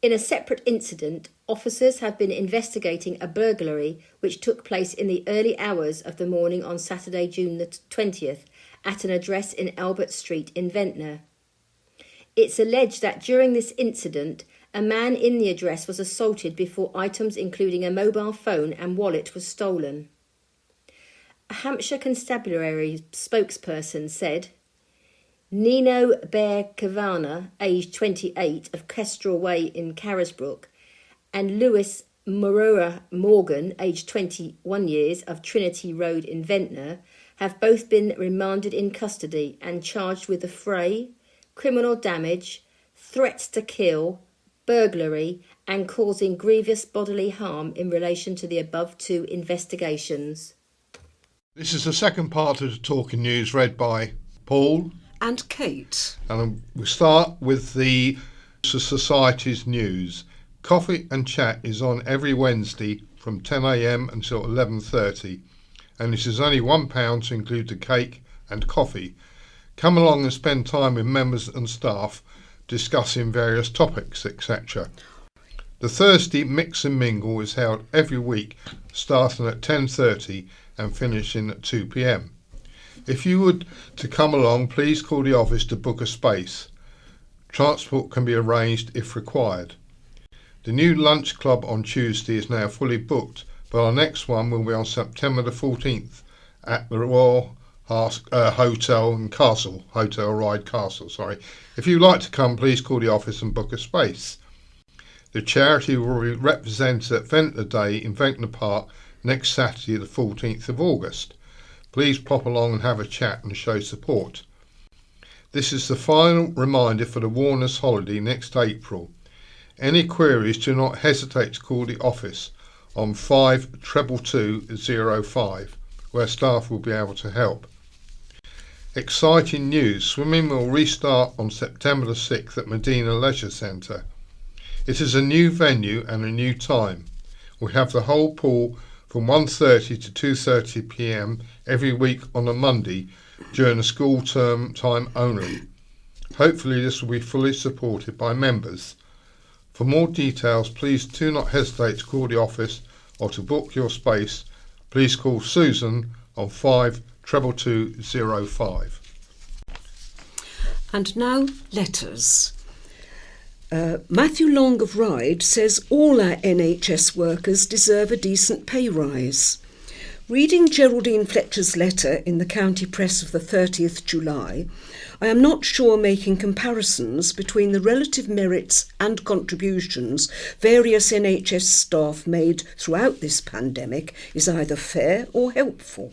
[SPEAKER 4] In a separate incident, officers have been investigating a burglary which took place in the early hours of the morning on Saturday, June the 20th, at an address in Albert Street in Ventnor. It's alleged that during this incident, a man in the address was assaulted before items including a mobile phone and wallet was stolen. A Hampshire Constabulary spokesperson said, Nino Bear-Kavana, aged 28, of Kestrel Way in Carisbrooke, and Lewis Morora Morgan, aged 21 years, of Trinity Road in Ventnor, have both been remanded in custody and charged with affray, criminal damage, threats to kill, burglary, and causing grievous bodily harm in relation to the above two investigations.
[SPEAKER 6] This is the second part of the Talking News read by Paul
[SPEAKER 7] and Kate.
[SPEAKER 6] And we start with the Society's news. Coffee and Chat is on every Wednesday from 10 a.m. until 11:30, and this is only £1 to include the cake and coffee. Come along and spend time with members and staff discussing various topics, etc. The Thursday Mix and Mingle is held every week, starting at 10:30 and finishing at 2 p.m. If you would to come along, please call the office to book a space. Transport can be arranged if required. The new lunch club on Tuesday is now fully booked, but our next one will be on September the 14th at the Royal Hotel and Castle, Hotel Ride Castle, sorry. If you'd like to come, please call the office and book a space. The charity will be represented at Ventnor Day in Ventnor Park next Saturday the 14th of August. Please pop along and have a chat and show support. This is the final reminder for the Warner's holiday next April. Any queries, do not hesitate to call the office on 522205, where staff will be able to help. Exciting news, swimming will restart on September the 6th at Medina Leisure Centre. It is a new venue and a new time. We have the whole pool from 1:30 to 2:30 p.m. every week on a Monday during the school term time only. Hopefully this will be fully supported by members. For more details, please do not hesitate to call the office or to book your space. Please call Susan on 522205.
[SPEAKER 7] And now, letters. Matthew Long of Ryde says all our NHS workers deserve a decent pay rise. Reading Geraldine Fletcher's letter in the county press of the 30th July, I am not sure making comparisons between the relative merits and contributions various NHS staff made throughout this pandemic is either fair or helpful.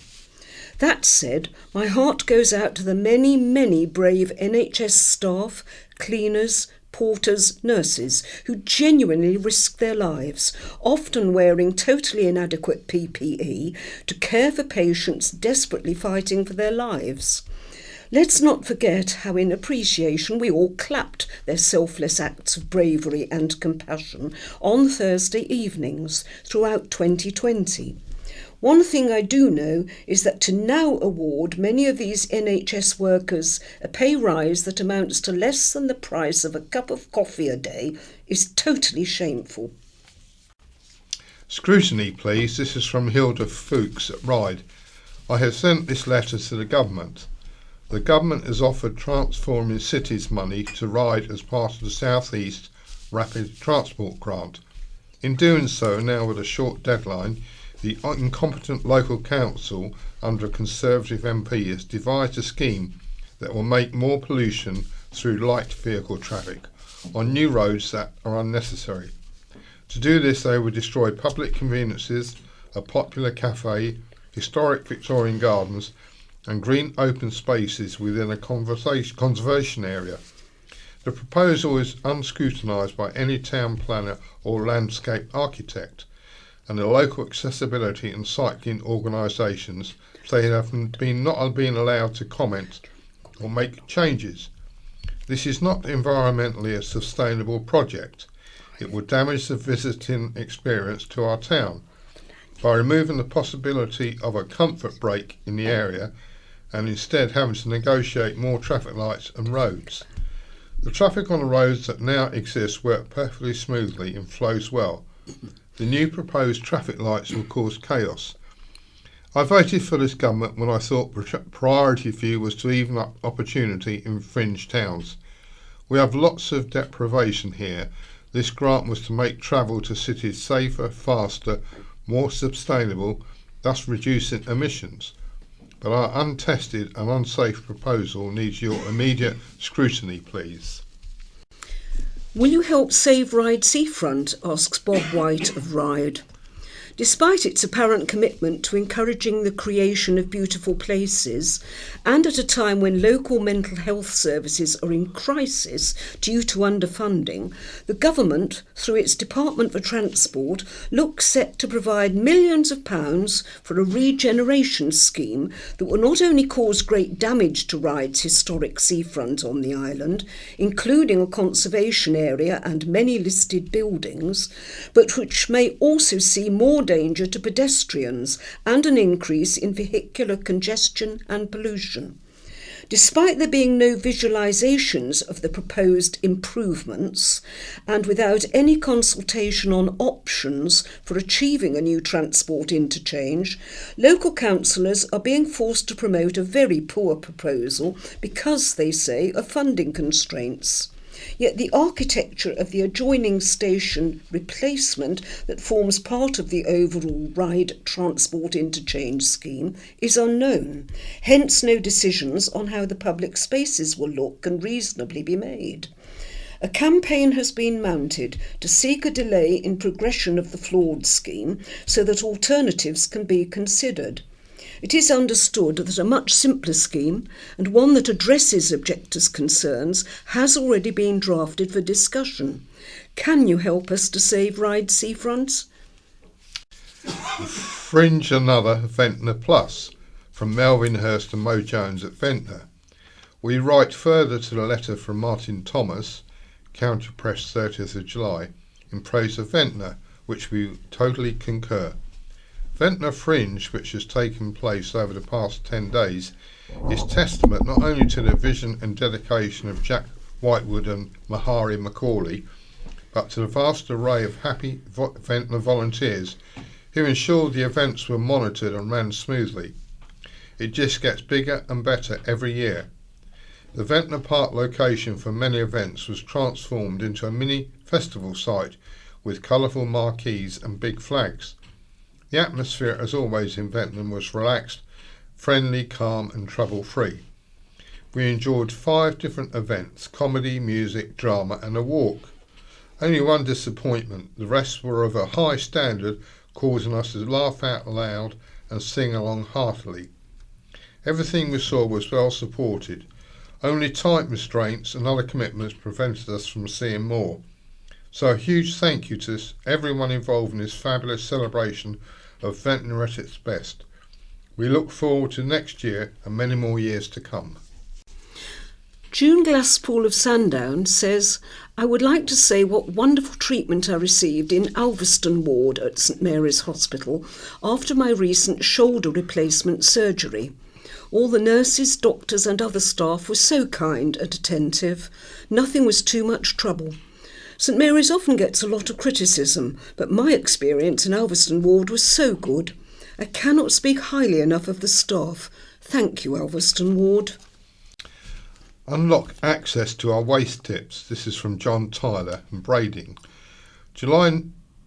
[SPEAKER 7] That said, my heart goes out to the many, many brave NHS staff, cleaners, porters, nurses who genuinely risk their lives, often wearing totally inadequate PPE, to care for patients desperately fighting for their lives. Let's not forget how in appreciation we all clapped their selfless acts of bravery and compassion on Thursday evenings throughout 2020. One thing I do know is that to now award many of these NHS workers a pay rise that amounts to less than the price of a cup of coffee a day is totally shameful.
[SPEAKER 6] Scrutiny, please. This is from Hilda Fuchs at Ryde. I have sent this letter to the government. The government has offered Transforming Cities money to Ryde as part of the South East Rapid Transport Grant. In doing so, now with a short deadline, the incompetent local council under a Conservative MP has devised a scheme that will make more pollution through light vehicle traffic on new roads that are unnecessary. To do this, they will destroy public conveniences, a popular cafe, historic Victorian gardens and green open spaces within a conservation area. The proposal is unscrutinised by any town planner or landscape architect, and the local accessibility and cycling organisations say they have not been allowed to comment or make changes. This is not environmentally a sustainable project. It will damage the visiting experience to our town by removing the possibility of a comfort break in the area and instead having to negotiate more traffic lights and roads. The traffic on the roads that now exist work perfectly smoothly and flows well. The new proposed traffic lights will cause chaos. I voted for this government when I thought priority for you was to even up opportunity in fringe towns. We have lots of deprivation here. This grant was to make travel to cities safer, faster, more sustainable, thus reducing emissions. but our untested and unsafe proposal needs your immediate scrutiny, please.
[SPEAKER 7] Will you help save Ryde Seafront? Asks Bob Wight of Ryde. Despite its apparent commitment to encouraging the creation of beautiful places, and at a time when local mental health services are in crisis due to underfunding, the government, through its Department for Transport, looks set to provide millions of pounds for a regeneration scheme that will not only cause great damage to Ryde's historic seafront on the island, including a conservation area and many listed buildings, but which may also see more danger to pedestrians and an increase in vehicular congestion and pollution. Despite there being no visualisations of the proposed improvements, and without any consultation on options for achieving a new transport interchange, local councillors are being forced to promote a very poor proposal because, they say, of funding constraints. Yet the architecture of the adjoining station replacement that forms part of the overall Ryde Transport Interchange scheme is unknown, hence no decisions on how the public spaces will look can reasonably be made. A campaign has been mounted to seek a delay in progression of the flawed scheme so that alternatives can be considered. It is understood that a much simpler scheme, and one that addresses objectors' concerns, has already been drafted for discussion. Can you help us to save Ryde Seafront?
[SPEAKER 6] Fringe another Ventnor Plus, from Melvin Hurst and Mo Jones at Ventnor. We write further to the letter from Martin Thomas, Counterpress 30th of July, in praise of Ventnor, which we totally concur. Ventnor Fringe, which has taken place over the past 10 days, is testament not only to the vision and dedication of Jack Whitewood and Mahari Macaulay, but to the vast array of happy Ventnor volunteers who ensured the events were monitored and ran smoothly. It just gets bigger and better every year. The Ventnor Park location for many events was transformed into a mini festival site with colourful marquees and big flags. The atmosphere, as always in Ventnor, was relaxed, friendly, calm and trouble-free. We enjoyed 5 different events: comedy, music, drama and a walk. Only one disappointment: the rest were of a high standard, causing us to laugh out loud and sing along heartily. Everything we saw was well supported. Only time restraints and other commitments prevented us from seeing more. So a huge thank you to everyone involved in this fabulous celebration of Ventnor at its best. We look forward to next year and many more years to come.
[SPEAKER 7] June Glasspool of Sandown says, I would like to say what wonderful treatment I received in Elviston Ward at St Mary's Hospital after my recent shoulder replacement surgery. All the nurses, doctors and other staff were so kind and attentive. Nothing was too much trouble. St Mary's often gets a lot of criticism, but my experience in Elviston Ward was so good. I cannot speak highly enough of the staff. Thank you, Elviston Ward.
[SPEAKER 6] Unlock access to our waste tips. This is from John Tyler and Brading. July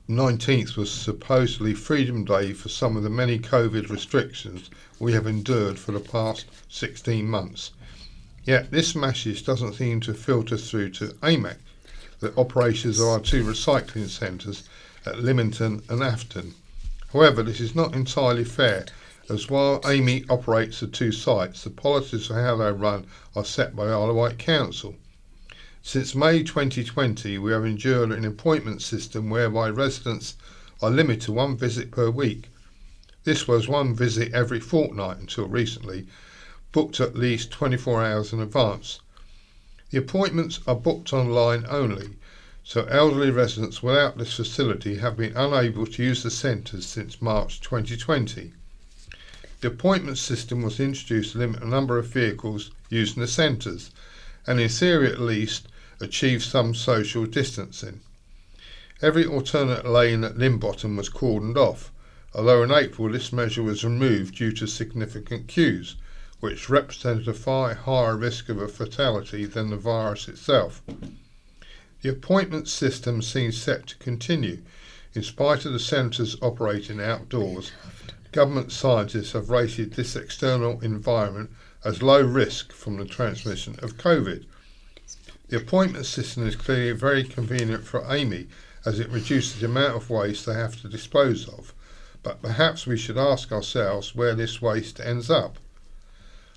[SPEAKER 6] 19th was supposedly Freedom Day for some of the many COVID restrictions we have endured for the past 16 months. Yet this message doesn't seem to filter through to AMAC, the operators of our 2 recycling centres at Lymington and Afton. However, this is not entirely fair, as while Amy operates the 2 sites, the policies for how they run are set by Isle of Wight Council. Since May 2020, we have endured an appointment system whereby residents are limited to 1 visit per week. This was 1 visit every fortnight until recently, booked at least 24 hours in advance. The appointments are booked online only, so elderly residents without this facility have been unable to use the centres since March 2020. The appointment system was introduced to limit the number of vehicles used in the centres, and in theory at least achieve some social distancing. Every alternate lane at Limbottom was cordoned off, although in April this measure was removed due to significant queues, which represented a far higher risk of a fatality than the virus itself. The appointment system seems set to continue, in spite of the centres operating outdoors, Government scientists have rated this external environment as low risk from the transmission of COVID. The appointment system is clearly very convenient for Amy, as it reduces the amount of waste they have to dispose of, but perhaps we should ask ourselves where this waste ends up.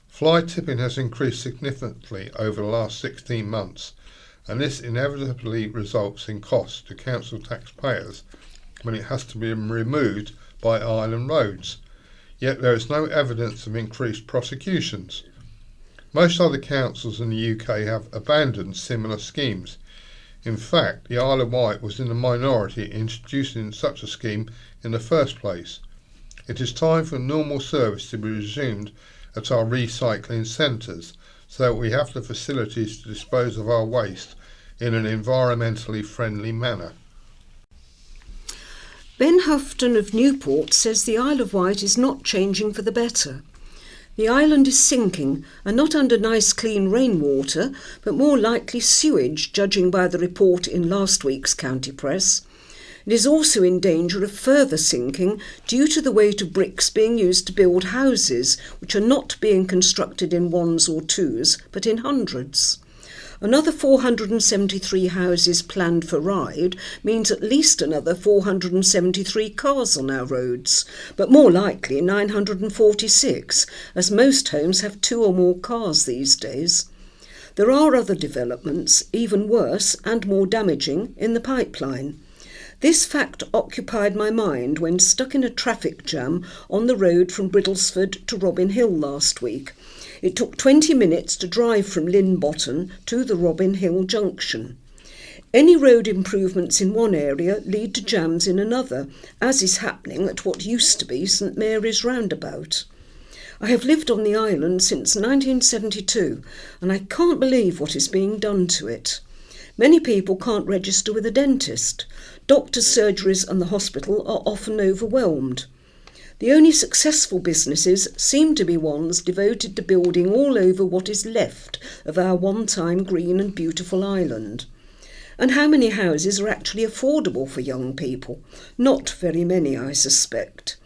[SPEAKER 6] Fly tipping has increased significantly over the last 16 months, and this inevitably results in costs to council taxpayers when it has to be removed by island roads, yet there is no evidence of increased prosecutions. Most other councils in the UK have abandoned similar schemes. In fact, the Isle of Wight was in the minority in introducing such a scheme in the first place. It is time for normal service to be resumed at our recycling centres, so that we have the facilities to dispose of our waste in an environmentally friendly manner.
[SPEAKER 7] Ben Houghton of Newport says the Isle of Wight is not changing for the better. The island is sinking, and not under nice clean rainwater, but more likely sewage, judging by the report in last week's county press. It is also in danger of further sinking due to the weight of bricks being used to build houses, which are not being constructed in ones or twos, but in hundreds. Another 473 houses planned for Ryde means at least another 473 cars on our roads, but more likely 946, as most homes have 2 or more cars these days. There are other developments, even worse and more damaging, in the pipeline. This fact occupied my mind when stuck in a traffic jam on the road from Bridlesford to Robin Hill last week. It took 20 minutes to drive from Lynbottom to the Robin Hill junction. Any road improvements in one area lead to jams in another, as is happening at what used to be St Mary's Roundabout. I have lived on the island since 1972, and I can't believe what is being done to it. Many people can't register with a dentist. Doctors' surgeries and the hospital are often overwhelmed. The only successful businesses seem to be ones devoted to building all over what is left of our one-time green and beautiful island. And how many houses are actually affordable for young people? Not very many, I suspect.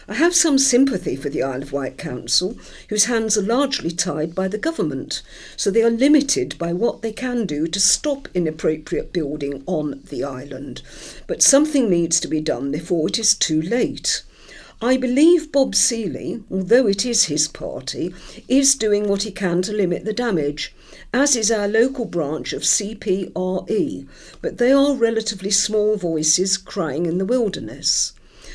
[SPEAKER 7] I have some sympathy for the Isle of Wight Council, whose hands are largely tied by the government, so they are limited by what they can do to stop inappropriate building on the island. But something needs to be done before it is too late. I believe Bob Seeley, although it is his party, is doing what he can to limit the damage, as is our local branch of CPRE, but they are relatively small voices crying in the wilderness.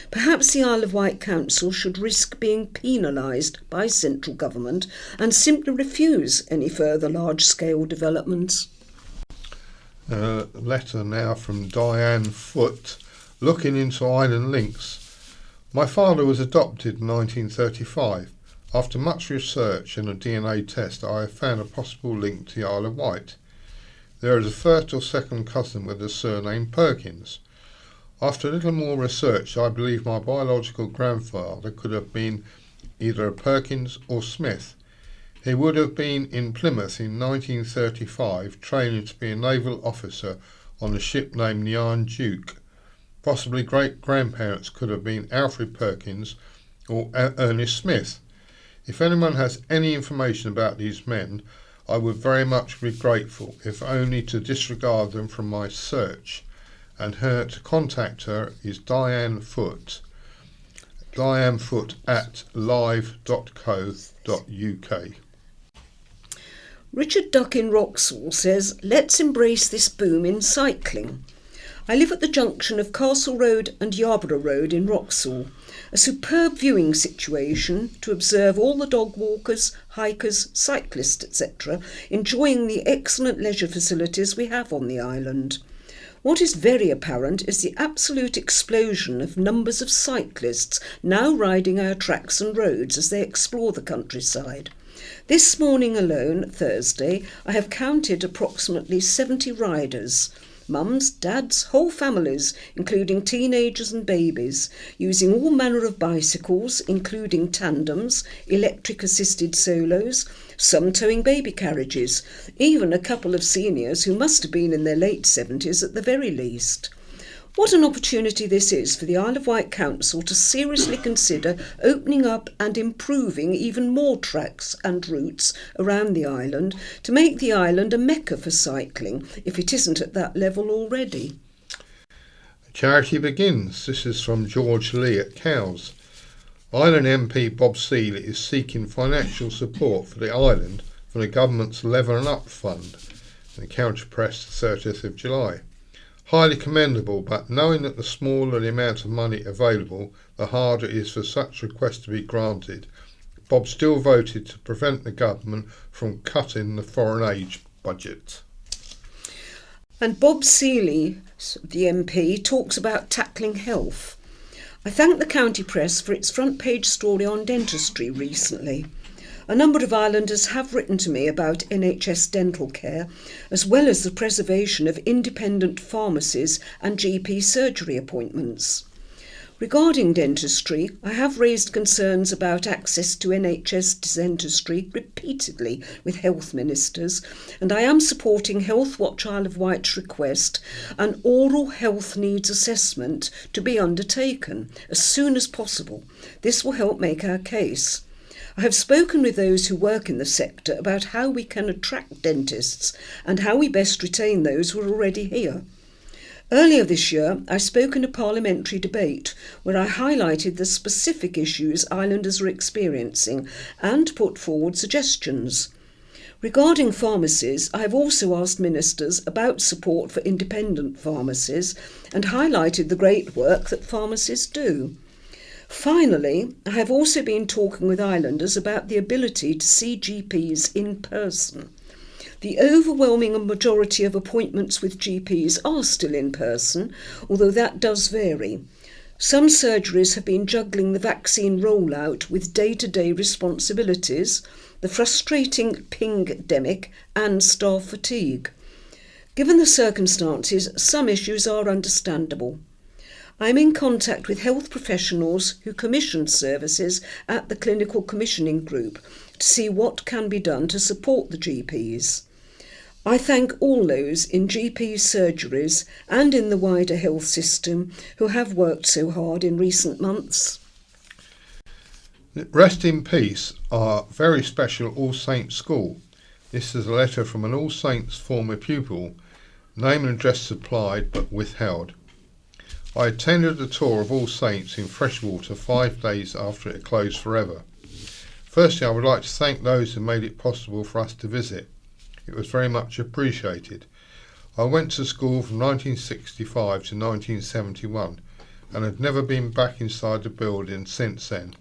[SPEAKER 7] Perhaps the Isle of Wight Council should risk being penalised by central government and simply refuse any further large-scale developments.
[SPEAKER 6] A letter now from Diane Foote, looking into island links. My father was adopted in 1935. After much research and a DNA test, I have found a possible link to the Isle of Wight. There is a first or second cousin with the surname Perkins. After a little more research, I believe my biological grandfather could have been either a Perkins or Smith. He would have been in Plymouth in 1935, training to be a naval officer on a ship named the Iron Duke. Possibly great-grandparents could have been Alfred Perkins or Ernest Smith. If anyone has any information about these men, I would very much be grateful, if only to disregard them from my search. And her to contact her is Diane Foote at live.co.uk.
[SPEAKER 7] Richard Duck in Wroxall says, let's embrace this boom in cycling. I live at the junction of Castle Road and Yarborough Road in Wroxall, a superb viewing situation to observe all the dog walkers, hikers, cyclists, etc., enjoying the excellent leisure facilities we have on the island. What is very apparent is the absolute explosion of numbers of cyclists now riding our tracks and roads as they explore the countryside. This morning alone, Thursday, I have counted approximately 70 riders. Mums, dads, whole families, including teenagers and babies, using all manner of bicycles, including tandems, electric-assisted solos, some towing baby carriages, even a couple of seniors who must have been in their late 70s at the very least. What an opportunity this is for the Isle of Wight Council to seriously consider opening up and improving even more tracks and routes around the island to make the island a mecca for cycling, if it isn't at that level already.
[SPEAKER 6] Charity begins. This is from George Lee at Cowes. Island MP Bob Seeley is seeking financial support for the island from the government's Levelling Up Fund in the County Press the 30th of July. Highly commendable, but knowing that the smaller the amount of money available, the harder it is for such requests to be granted, Bob still voted to prevent the government from cutting the foreign aid budget.
[SPEAKER 7] And Bob Seeley, the MP, talks about tackling health. I thank the County Press for its front page story on dentistry recently. A number of islanders have written to me about NHS dental care, as well as the preservation of independent pharmacies and GP surgery appointments. Regarding dentistry, I have raised concerns about access to NHS dentistry repeatedly with health ministers, and I am supporting Health Watch Isle of Wight's request an oral health needs assessment to be undertaken as soon as possible. This will help make our case. I have spoken with those who work in the sector about how we can attract dentists and how we best retain those who are already here. Earlier this year, I spoke in a parliamentary debate where I highlighted the specific issues islanders are experiencing and put forward suggestions. Regarding pharmacies, I have also asked ministers about support for independent pharmacies and highlighted the great work that pharmacies do. Finally, I have also been talking with islanders about the ability to see GPs in person. The overwhelming majority of appointments with GPs are still in person, although that does vary. Some surgeries have been juggling the vaccine rollout with day-to-day responsibilities, the frustrating ping-demic and staff fatigue. Given the circumstances, some issues are understandable. I am in contact with health professionals who commission services at the Clinical Commissioning Group to see what can be done to support the GPs. I thank all those in GP surgeries and in the wider health system who have worked so hard in recent months.
[SPEAKER 6] Rest in peace, our very special All Saints School. This is a letter from an All Saints former pupil, name and address supplied but withheld. I attended a tour of All Saints in Freshwater 5 days after it closed forever. Firstly, I would like to thank those who made it possible for us to visit. It was very much appreciated. I went to school from 1965 to 1971 and have never been back inside the building since then.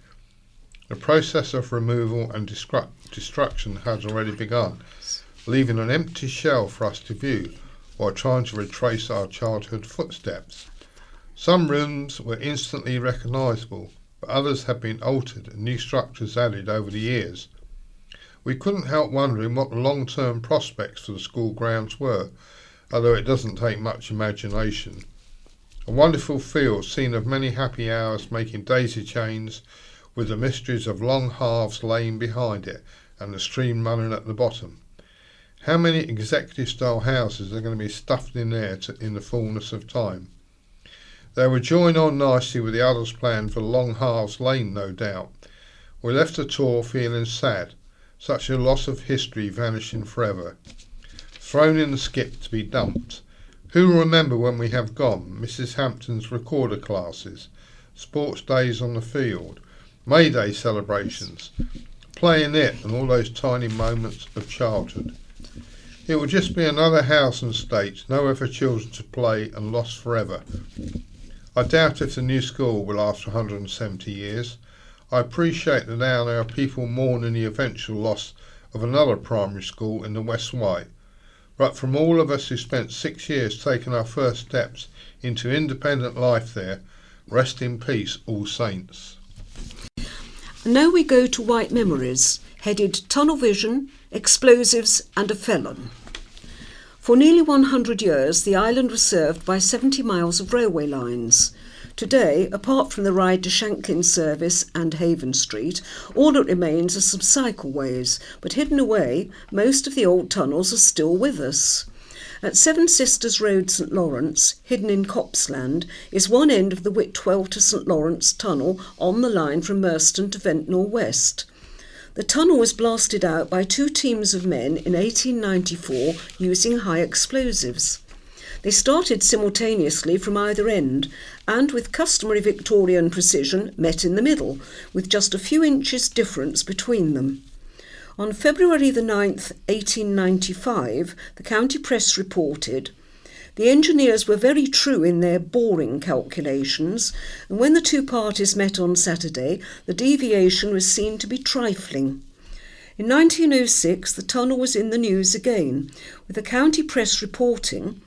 [SPEAKER 6] The process of removal and destruction has already begun, leaving an empty shell for us to view while trying to retrace our childhood footsteps. Some rooms were instantly recognisable, but others have been altered and new structures added over the years. We couldn't help wondering what the long-term prospects for the school grounds were, although it doesn't take much imagination. A wonderful field, scene of many happy hours making daisy chains, with the mysteries of long halves laying behind it and the stream running at the bottom. How many executive-style houses are going to be stuffed in there in the fullness of time? They would join on nicely with the others planned for Long Halves Lane, no doubt. We left the tour feeling sad, such a loss of history vanishing forever. Thrown in the skip to be dumped. Who will remember when we have gone? Mrs. Hampton's recorder classes, sports days on the field, May Day celebrations, playing it and all those tiny moments of childhood. It will just be another house and state, nowhere for children to play and lost forever. I doubt if the new school will last 170 years. I appreciate that now there are people mourning the eventual loss of another primary school in the West Wight. But from all of us who spent 6 years taking our first steps into independent life there, rest in peace, All Saints.
[SPEAKER 7] Now we go to White Memories, headed Tunnel Vision, Explosives and a Felon. For nearly 100 years, the island was served by 70 miles of railway lines. Today, apart from the Ride to Shanklin service and Haven Street, all that remains are some cycleways, but hidden away, most of the old tunnels are still with us. At Seven Sisters Road, St Lawrence, hidden in Copseland, is one end of the Whitwell to St Lawrence tunnel on the line from Merston to Ventnor West. The tunnel was blasted out by 2 teams of men in 1894 using high explosives. They started simultaneously from either end and, with customary Victorian precision, met in the middle, with just a few inches difference between them. On February the 9th, 1895, the county press reported, "The engineers were very true in their boring calculations, and when the 2 parties met on Saturday, the deviation was seen to be trifling." In 1906, the tunnel was in the news again, with the county press reporting,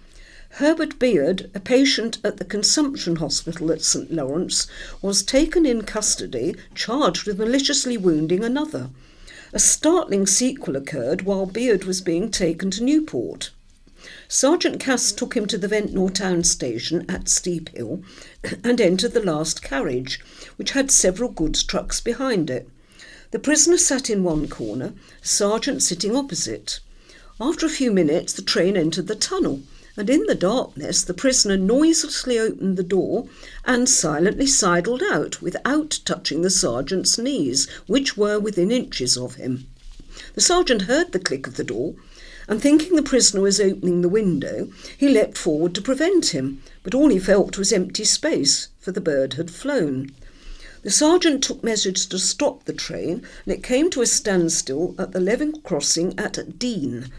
[SPEAKER 7] "Herbert Beard, a patient at the Consumption Hospital at St Lawrence, was taken in custody, charged with maliciously wounding another. A startling sequel occurred while Beard was being taken to Newport. Sergeant Cass took him to the Ventnor town station at Steep Hill and entered the last carriage, which had several goods trucks behind it. The prisoner sat in one corner, the sergeant sitting opposite. After a few minutes, the train entered the tunnel, and in the darkness the prisoner noiselessly opened the door and silently sidled out without touching the sergeant's knees, which were within inches of him. The sergeant heard the click of the door, and thinking the prisoner was opening the window, he leapt forward to prevent him, but all he felt was empty space, for the bird had flown. The sergeant took measures to stop the train, and it came to a standstill at the level crossing at Dean.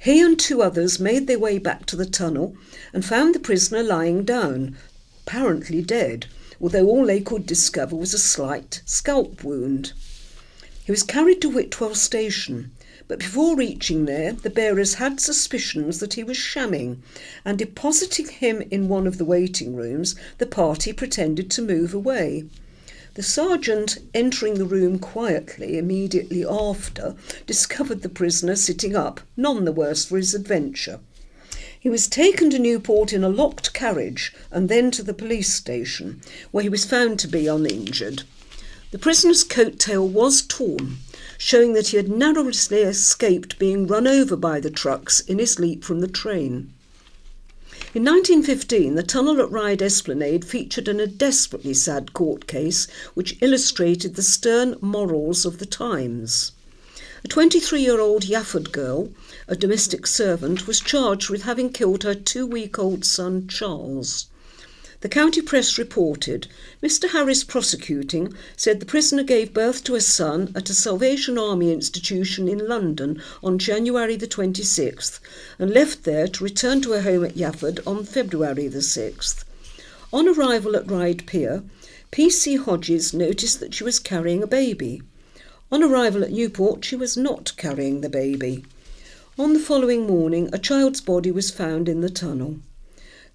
[SPEAKER 7] He and 2 others made their way back to the tunnel and found the prisoner lying down, apparently dead, although all they could discover was a slight scalp wound. He was carried to Whitwell station, but before reaching there, the bearers had suspicions that he was shamming, and depositing him in one of the waiting rooms, the party pretended to move away. The sergeant, entering the room quietly immediately after, discovered the prisoner sitting up, none the worse for his adventure. He was taken to Newport in a locked carriage and then to the police station, where he was found to be uninjured. The prisoner's coat tail was torn, showing that he had narrowly escaped being run over by the trucks in his leap from the train. In 1915, the tunnel at Ryde Esplanade featured in a desperately sad court case which illustrated the stern morals of the times. A 23-year-old Yafford girl, a domestic servant, was charged with having killed her 2-week-old son Charles. The county press reported, Mr Harris prosecuting said the prisoner gave birth to a son at a Salvation Army institution in London on January the 26th and left there to return to her home at Yafford on February the 6th. On arrival at Ryde Pier, P.C. Hodges noticed that she was carrying a baby. On arrival at Newport, she was not carrying the baby. On the following morning, a child's body was found in the tunnel.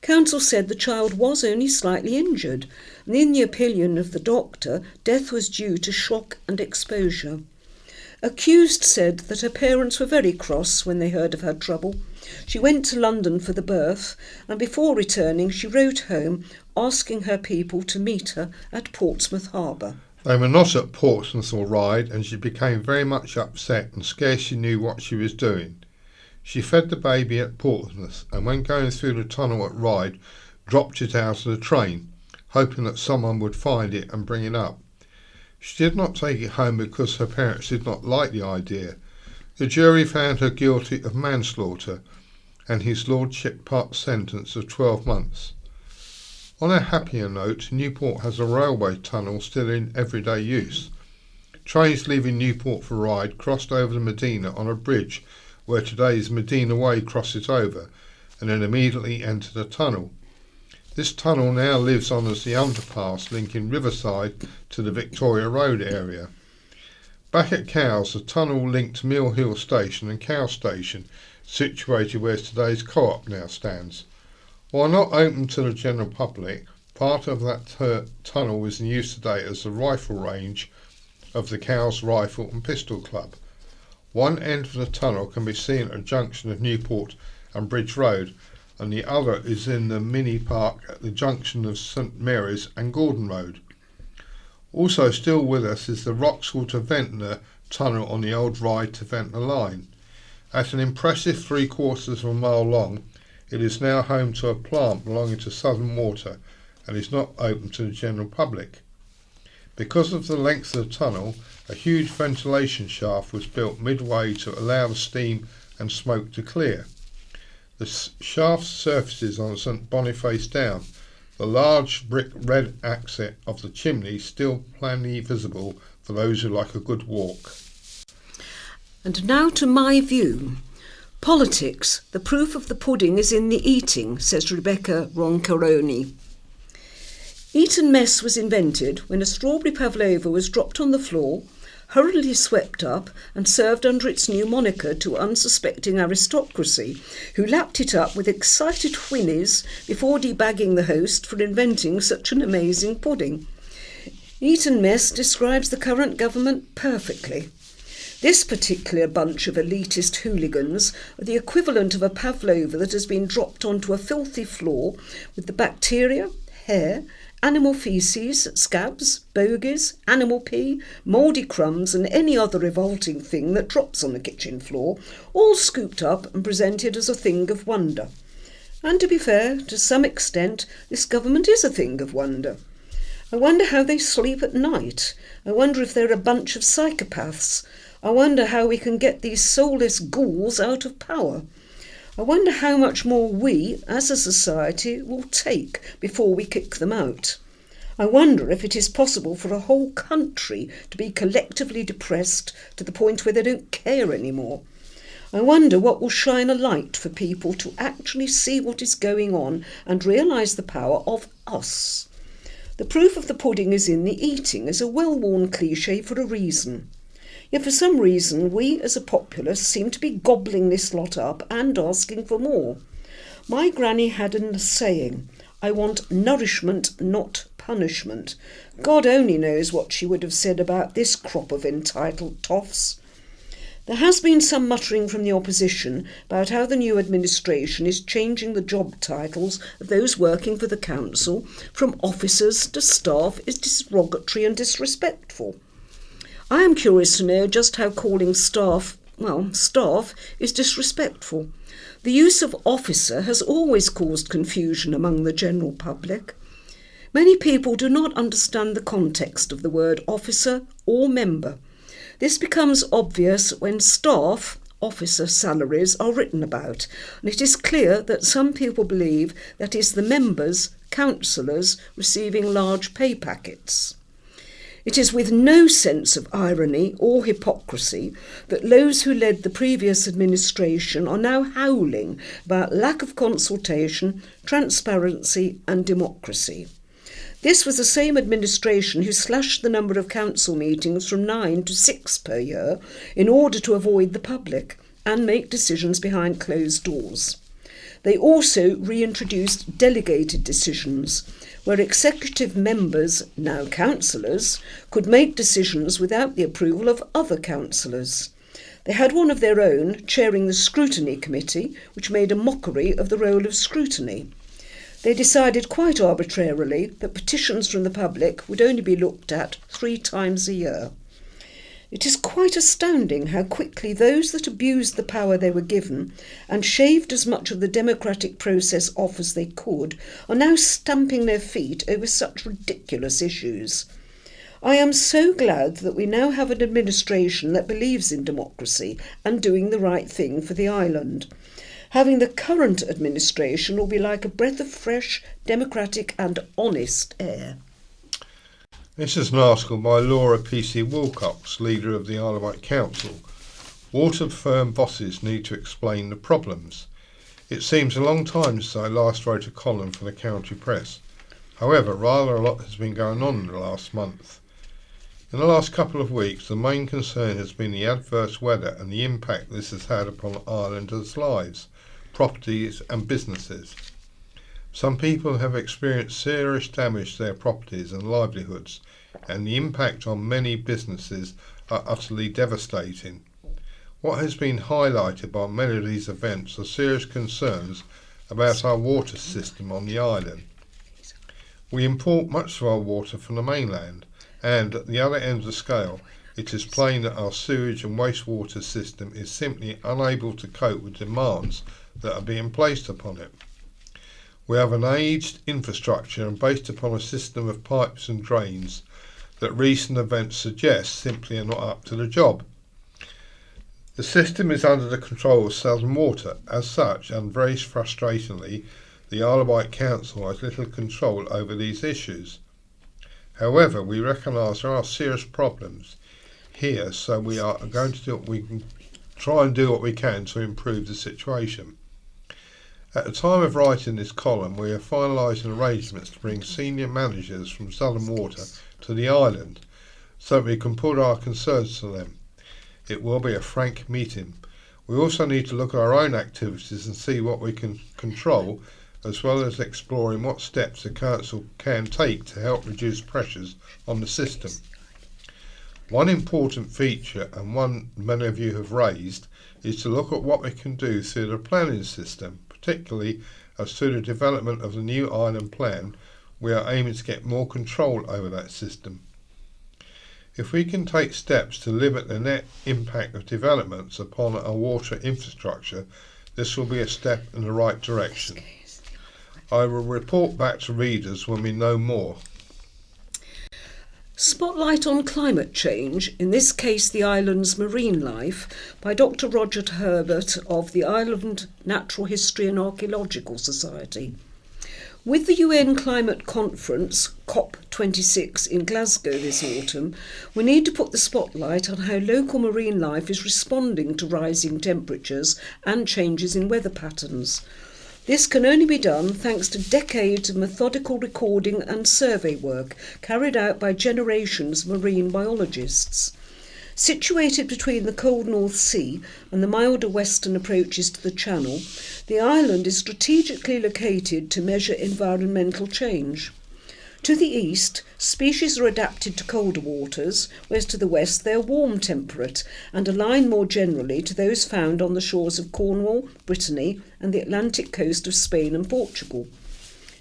[SPEAKER 7] Counsel said the child was only slightly injured, and in the opinion of the doctor, death was due to shock and exposure. Accused said that her parents were very cross when they heard of her trouble. She went to London for the birth, and before returning she wrote home asking her people to meet her at Portsmouth Harbour.
[SPEAKER 6] They were not at Portsmouth or Ryde, and she became very much upset and scarcely knew what she was doing. She fed the baby at Portsmouth, and when going through the tunnel at Ryde, dropped it out of the train, hoping that someone would find it and bring it up. She did not take it home because her parents did not like the idea. The jury found her guilty of manslaughter, and his lordship passed sentence of 12 months. On a happier note, Newport has a railway tunnel still in everyday use. Trains leaving Newport for Ryde crossed over the Medina on a bridge where today's Medina Way crosses over, and then immediately enter the tunnel. This tunnel now lives on as the underpass linking Riverside to the Victoria Road area. Back at Cowes, the tunnel linked Mill Hill Station and Cowes Station, situated where today's Co-op now stands. While not open to the general public, part of that tunnel is in use today as the rifle range of the Cowes Rifle and Pistol Club. One end of the tunnel can be seen at the junction of Newport and Bridge Road, and the other is in the mini park at the junction of St Mary's and Gordon Road. Also still with us is the Wroxall to Ventnor tunnel on the old Ryde to Ventnor line. At an impressive 3/4 of a mile long, It is now home to a plant belonging to Southern Water and is not open to the general public. Because of the length of the tunnel, a huge ventilation shaft was built midway to allow the steam and smoke to clear. The shaft surfaces on St Boniface Down. The large brick red exit of the chimney still plainly visible for those who like a good walk.
[SPEAKER 7] And now to my view. Politics, the proof of the pudding is in the eating, says Rebecca Roncaroni. Eton mess was invented when a strawberry pavlova was dropped on the floor, hurriedly swept up and served under its new moniker to unsuspecting aristocracy, who lapped it up with excited whinnies before debagging the host for inventing such an amazing pudding. Eton mess describes the current government perfectly. This particular bunch of elitist hooligans are the equivalent of a pavlova that has been dropped onto a filthy floor with the bacteria, hair, animal faeces, scabs, bogies, animal pee, mouldy crumbs and any other revolting thing that drops on the kitchen floor, all scooped up and presented as a thing of wonder. And to be fair, to some extent, this government is a thing of wonder. I wonder how they sleep at night. I wonder if they're a bunch of psychopaths. I wonder how we can get these soulless ghouls out of power. I wonder how much more we, as a society, will take before we kick them out. I wonder if it is possible for a whole country to be collectively depressed to the point where they don't care anymore. I wonder what will shine a light for people to actually see what is going on and realise the power of us. The proof of the pudding is in the eating is a well-worn cliché for a reason. Yet for some reason we as a populace seem to be gobbling this lot up and asking for more. My granny had a saying, I want nourishment, not punishment. God only knows what she would have said about this crop of entitled toffs. There has been some muttering from the opposition about how the new administration is changing the job titles of those working for the council from officers to staff is derogatory and disrespectful. I am curious to know just how calling staff is disrespectful. The use of officer has always caused confusion among the general public. Many people do not understand the context of the word officer or member. This becomes obvious when staff, officer salaries, are written about, and it is clear that some people believe that is the members, councillors, receiving large pay packets. It is with no sense of irony or hypocrisy that those who led the previous administration are now howling about lack of consultation, transparency and democracy. This was the same administration who slashed the number of council meetings from 9 to 6 per year in order to avoid the public and make decisions behind closed doors. They also reintroduced delegated decisions, where executive members, now councillors, could make decisions without the approval of other councillors. They had one of their own chairing the scrutiny committee, which made a mockery of the role of scrutiny. They decided quite arbitrarily that petitions from the public would only be looked at 3 times a year. It is quite astounding how quickly those that abused the power they were given and shaved as much of the democratic process off as they could are now stamping their feet over such ridiculous issues. I am so glad that we now have an administration that believes in democracy and doing the right thing for the island. Having the current administration will be like a breath of fresh, democratic and honest air.
[SPEAKER 6] This is an article by Laura P.C. Wilcox, leader of the Isle of Wight Council. Water firm bosses need to explain the problems. It seems a long time since I last wrote a column for the county press. However, rather a lot has been going on in the last month. In the last couple of weeks, the main concern has been the adverse weather and the impact this has had upon islanders' lives, properties and businesses. Some people have experienced serious damage to their properties and livelihoods, and the impact on many businesses are utterly devastating. What has been highlighted by many of these events are serious concerns about our water system on the island. We import much of our water from the mainland, and at the other end of the scale, it is plain that our sewage and wastewater system is simply unable to cope with demands that are being placed upon it. We have an aged infrastructure and based upon a system of pipes and drains that recent events suggest simply are not up to the job. The system is under the control of Southern Water. As such, and very frustratingly, the Isle of Wight Council has little control over these issues. However, we recognise there are serious problems here, so we are going to do what we can, try and do what we can to improve the situation. At the time of writing this column, we are finalising arrangements to bring senior managers from Southern Water to the island so that we can put our concerns to them. It will be a frank meeting. We also need to look at our own activities and see what we can control, as well as exploring what steps the Council can take to help reduce pressures on the system. One important feature, and one many of you have raised, is to look at what we can do through the planning system, particularly as to the development of the new island plan. We are aiming to get more control over that system. If we can take steps to limit the net impact of developments upon our water infrastructure, this will be a step in the right direction. I will report back to readers when we know more.
[SPEAKER 7] Spotlight on Climate Change, in this case the island's marine life, by Dr. Roger Herbert of the Island Natural History and Archaeological Society. With the UN Climate Conference, COP26, in Glasgow this autumn, we need to put the spotlight on how local marine life is responding to rising temperatures and changes in weather patterns. This can only be done thanks to decades of methodical recording and survey work carried out by generations of marine biologists. Situated between the cold North Sea and the milder western approaches to the Channel, the island is strategically located to measure environmental change. To the east, species are adapted to colder waters, whereas to the west they are warm temperate and align more generally to those found on the shores of Cornwall, Brittany and the Atlantic coast of Spain and Portugal.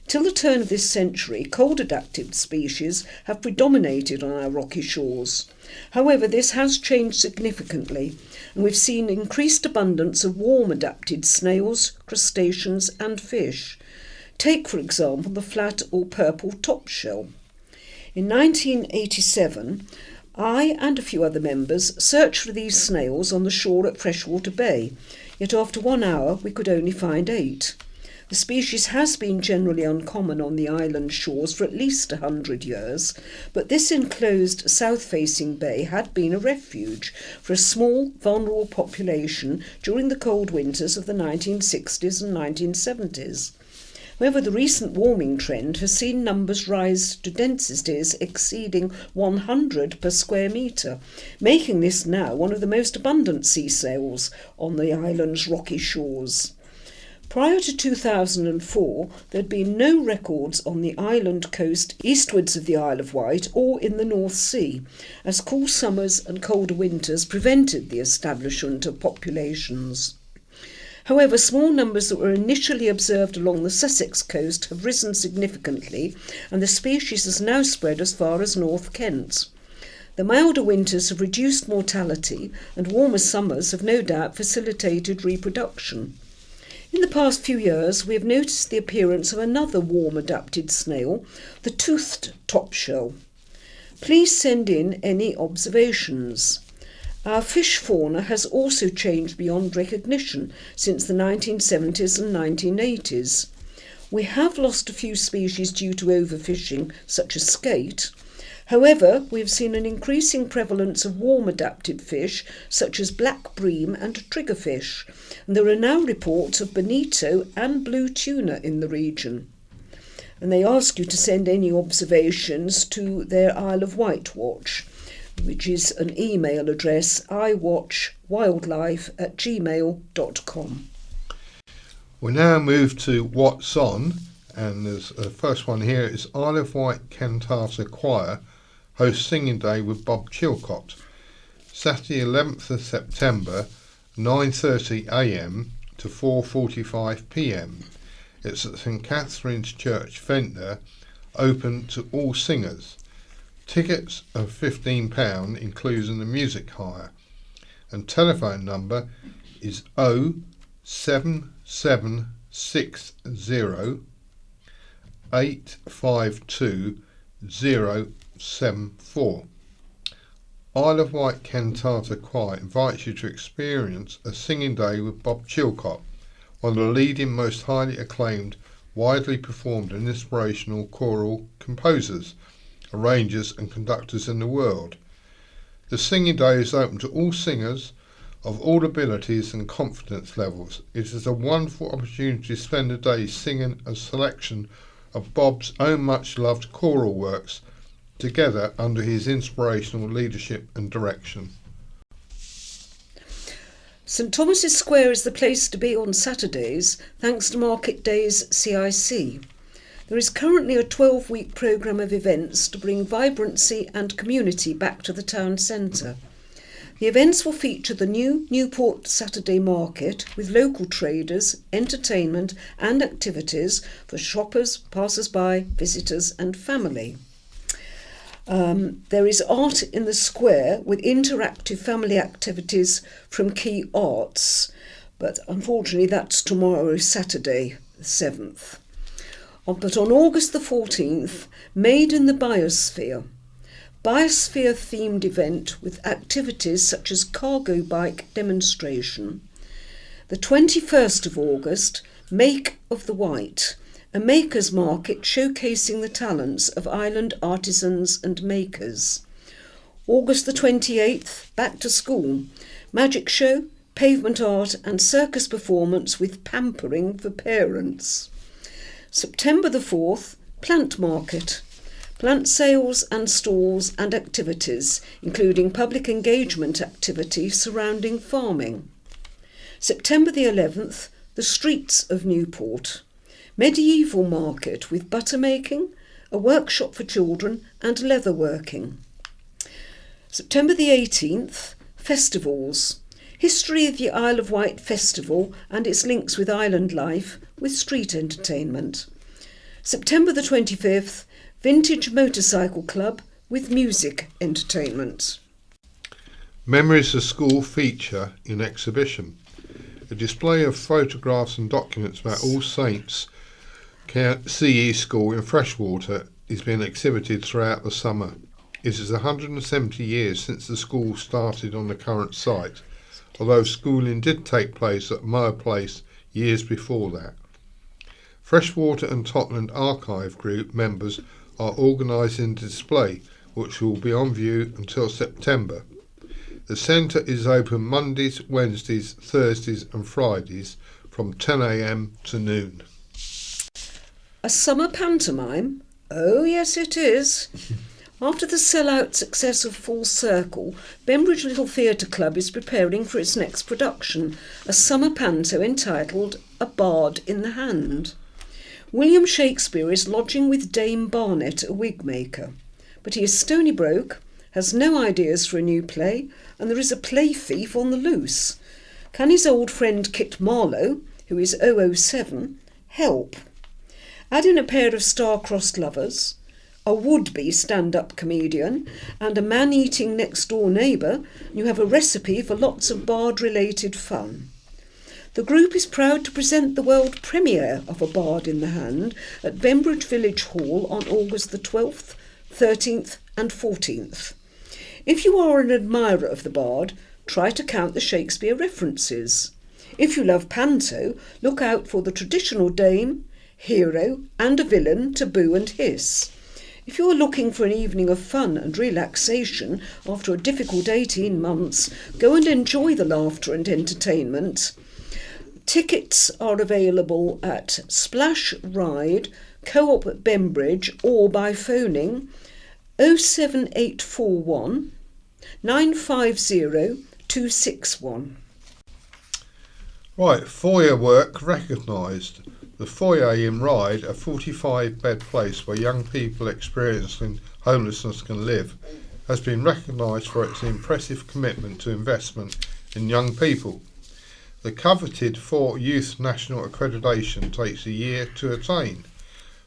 [SPEAKER 7] Till the turn of this century, cold-adapted species have predominated on our rocky shores. However, this has changed significantly, and we've seen increased abundance of warm-adapted snails, crustaceans and fish. Take, for example, the flat or purple top shell. In 1987, I and a few other members searched for these snails on the shore at Freshwater Bay, yet after 1 hour we could only find 8. The species has been generally uncommon on the island shores for at least 100 years, but this enclosed south-facing bay had been a refuge for a small, vulnerable population during the cold winters of the 1960s and 1970s. However, the recent warming trend has seen numbers rise to densities exceeding 100 per square metre, making this now one of the most abundant sea snails on the island's rocky shores. Prior to 2004, there had been no records on the island coast eastwards of the Isle of Wight or in the North Sea, as cool summers and colder winters prevented the establishment of populations. However, small numbers that were initially observed along the Sussex coast have risen significantly, and the species has now spread as far as North Kent. The milder winters have reduced mortality, and warmer summers have no doubt facilitated reproduction. In the past few years, we have noticed the appearance of another warm-adapted snail, the toothed topshell. Please send in any observations. Our fish fauna has also changed beyond recognition since the 1970s and 1980s. We have lost a few species due to overfishing, such as skate. However, we have seen an increasing prevalence of warm-adapted fish, such as black bream and triggerfish, and there are now reports of bonito and blue tuna in the region. And they ask you to send any observations to their Isle of Wight watch, which is an email address iwatchwildlife@gmail.com.
[SPEAKER 6] We now move to What's On, and the first one here is Isle of Wight Cantata Choir hosts Singing Day with Bob Chilcott. Saturday 11th of September, 9:30 a.m. to 4:45 p.m. It's at St Catherine's Church, Ventnor, open to all singers. Tickets are £15, including the music hire. And telephone number is 074 0760 852 074. Isle of Wight Cantata Choir invites you to experience a singing day with Bob Chilcott, one of the leading, most highly acclaimed, widely performed and inspirational choral composers, arrangers and conductors in the world. The singing day is open to all singers of all abilities and confidence levels. It is a wonderful opportunity to spend a day singing a selection of Bob's own much-loved choral works together under his inspirational leadership and direction.
[SPEAKER 7] St Thomas's Square is the place to be on Saturdays thanks to Market Days CIC. There is currently a 12-week programme of events to bring vibrancy and community back to the town centre. The events will feature the new Newport Saturday Market with local traders, entertainment and activities for shoppers, passers-by, visitors and family. There is art in the square with interactive family activities from Key Arts, but unfortunately that's tomorrow, Saturday the 7th. But on August the 14th, Made in the Biosphere. Biosphere-themed event with activities such as cargo bike demonstration. The 21st of August, Make of the Wight, a makers market showcasing the talents of island artisans and makers. August the 28th, Back to School, magic show, pavement art and circus performance with pampering for parents. September the 4th, Plant Market. Plant sales and stalls and activities, including public engagement activities surrounding farming. September the 11th, the Streets of Newport. Medieval market with butter making, a workshop for children and leather working. September the 18th, festivals. History of the Isle of Wight Festival and its links with island life with street entertainment. September the 25th, Vintage Motorcycle Club with music entertainment.
[SPEAKER 6] Memories of School feature in exhibition. A display of photographs and documents about All Saints CE School in Freshwater is being exhibited throughout the summer. It is 170 years since the school started on the current site, although schooling did take place at Mower Place years before that. Freshwater and Totland Archive Group members are organising the display, which will be on view until September. The centre is open Mondays, Wednesdays, Thursdays and Fridays from 10 a.m. to noon.
[SPEAKER 7] A summer pantomime? Oh yes it is. After the sell-out success of Full Circle, Bembridge Little Theatre Club is preparing for its next production, a summer panto entitled A Bard in the Hand. William Shakespeare is lodging with Dame Barnet, a wig maker, but he is stony broke, has no ideas for a new play, and there is a play thief on the loose. Can his old friend Kit Marlowe, who is 007, help? Add in a pair of star-crossed lovers, a would-be stand-up comedian, and a man-eating next-door neighbour, and you have a recipe for lots of bard-related fun. The group is proud to present the world premiere of A Bard in the Hand at Bembridge Village Hall on August the 12th, 13th and 14th. If you are an admirer of the Bard, try to count the Shakespeare references. If you love panto, look out for the traditional dame, hero and a villain to boo and hiss. If you are looking for an evening of fun and relaxation after a difficult 18 months, go and enjoy the laughter and entertainment. Tickets are available at Splash Ride, Co-op at Bembridge, or by phoning 07841 950 261.
[SPEAKER 6] Right, foyer work recognised. The foyer in Ryde, a 45-bed place where young people experiencing homelessness can live, has been recognised for its impressive commitment to investment in young people. The coveted For Youth National Accreditation takes a year to attain.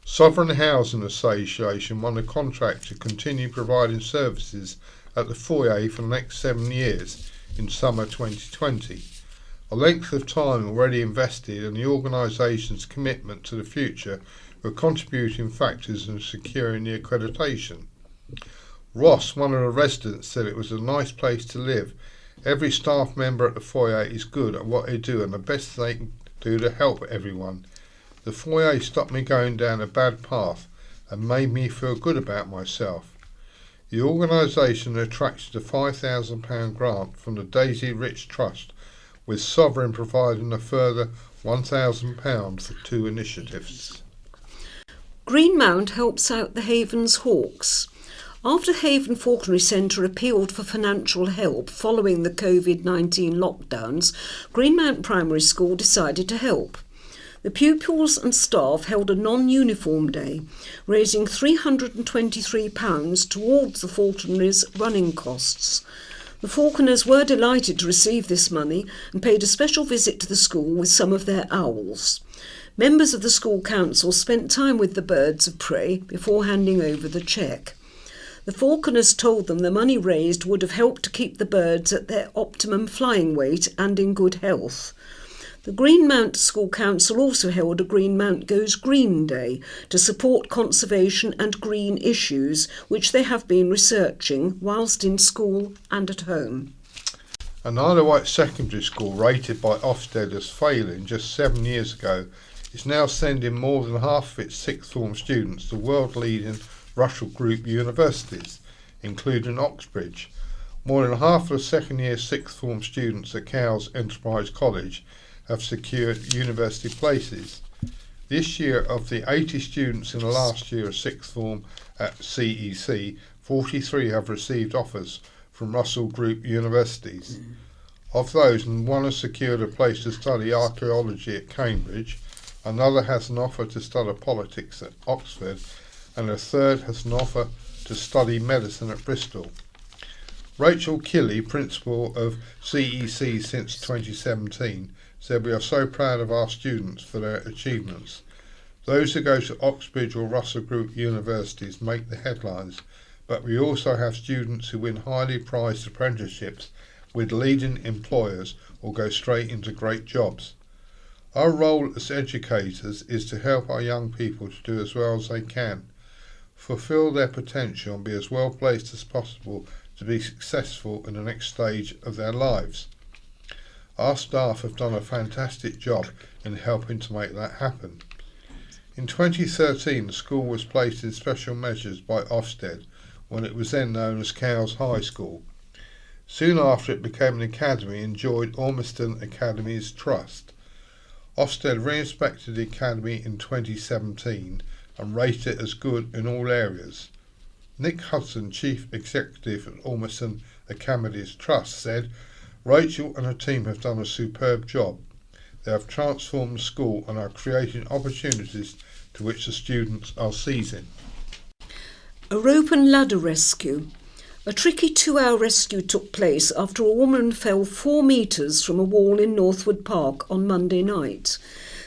[SPEAKER 6] Sovereign Housing Association won a contract to continue providing services at the foyer for the next 7 years in summer 2020. A length of time already invested and the organisation's commitment to the future were contributing factors in securing the accreditation. Ross, one of the residents, said it was a nice place to live. Every staff member at the foyer is good at what they do and the best they can do to help everyone. The foyer stopped me going down a bad path and made me feel good about myself. The organisation attracted a £5,000 grant from the Daisy Rich Trust, with Sovereign providing a further £1,000 for 2 initiatives.
[SPEAKER 7] Greenmount helps out the Haven's Hawks. After Haven Falconry Centre appealed for financial help following the COVID-19 lockdowns, Greenmount Primary School decided to help. The pupils and staff held a non-uniform day, raising £323 towards the Falconry's running costs. The Falconers were delighted to receive this money and paid a special visit to the school with some of their owls. Members of the school council spent time with the birds of prey before handing over the cheque. The Falconers told them the money raised would have helped to keep the birds at their optimum flying weight and in good health. The Greenmount School Council also held a Greenmount Goes Green Day to support conservation and green issues, which they have been researching whilst in school and at home.
[SPEAKER 6] An Isle of Wight secondary school rated by Ofsted as failing just 7 years ago is now sending more than half of its sixth form students to world-leading Russell Group universities, including Oxbridge. More than half of the second-year sixth form students at Cowes Enterprise College have secured university places. This year, of the 80 students in the last year of sixth form at CEC, 43 have received offers from Russell Group universities. Of those, one has secured a place to study archaeology at Cambridge, another has an offer to study politics at Oxford, and a third has an offer to study medicine at Bristol. Rachel Killy, principal of CEC since 2017, said, "We are so proud of our students for their achievements. Those who go to Oxbridge or Russell Group universities make the headlines, but we also have students who win highly prized apprenticeships with leading employers or go straight into great jobs. Our role as educators is to help our young people to do as well as they can, fulfil their potential and be as well placed as possible to be successful in the next stage of their lives. Our staff have done a fantastic job in helping to make that happen." In 2013, the school was placed in special measures by Ofsted when it was then known as Cowes High School. Soon after it became an academy and joined Ormiston Academy's trust. Ofsted re-inspected the academy in 2017 and rated it as good in all areas. Nick Hudson, Chief Executive at Ormiston Academy's trust, said, "Rachel and her team have done a superb job. They have transformed the school and are creating opportunities to which the students are seizing."
[SPEAKER 7] A rope and ladder rescue. A tricky 2-hour rescue took place after a woman fell 4 metres from a wall in Northwood Park on Monday night.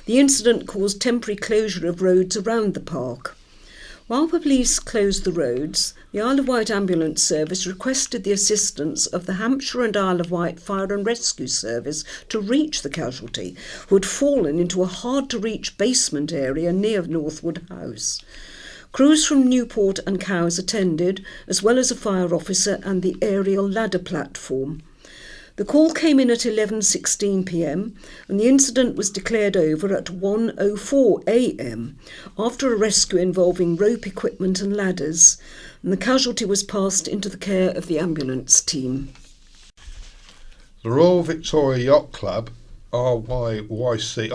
[SPEAKER 7] The incident caused temporary closure of roads around the park. While police closed the roads, the Isle of Wight Ambulance Service requested the assistance of the Hampshire and Isle of Wight Fire and Rescue Service to reach the casualty, who had fallen into a hard-to-reach basement area near Northwood House. Crews from Newport and Cowes attended, as well as a fire officer and the aerial ladder platform. The call came in at 11:16 p.m. and the incident was declared over at 1:04 a.m. after a rescue involving rope equipment and ladders, and the casualty was passed into the care of the ambulance team.
[SPEAKER 6] The Royal Victoria Yacht Club, RVYC,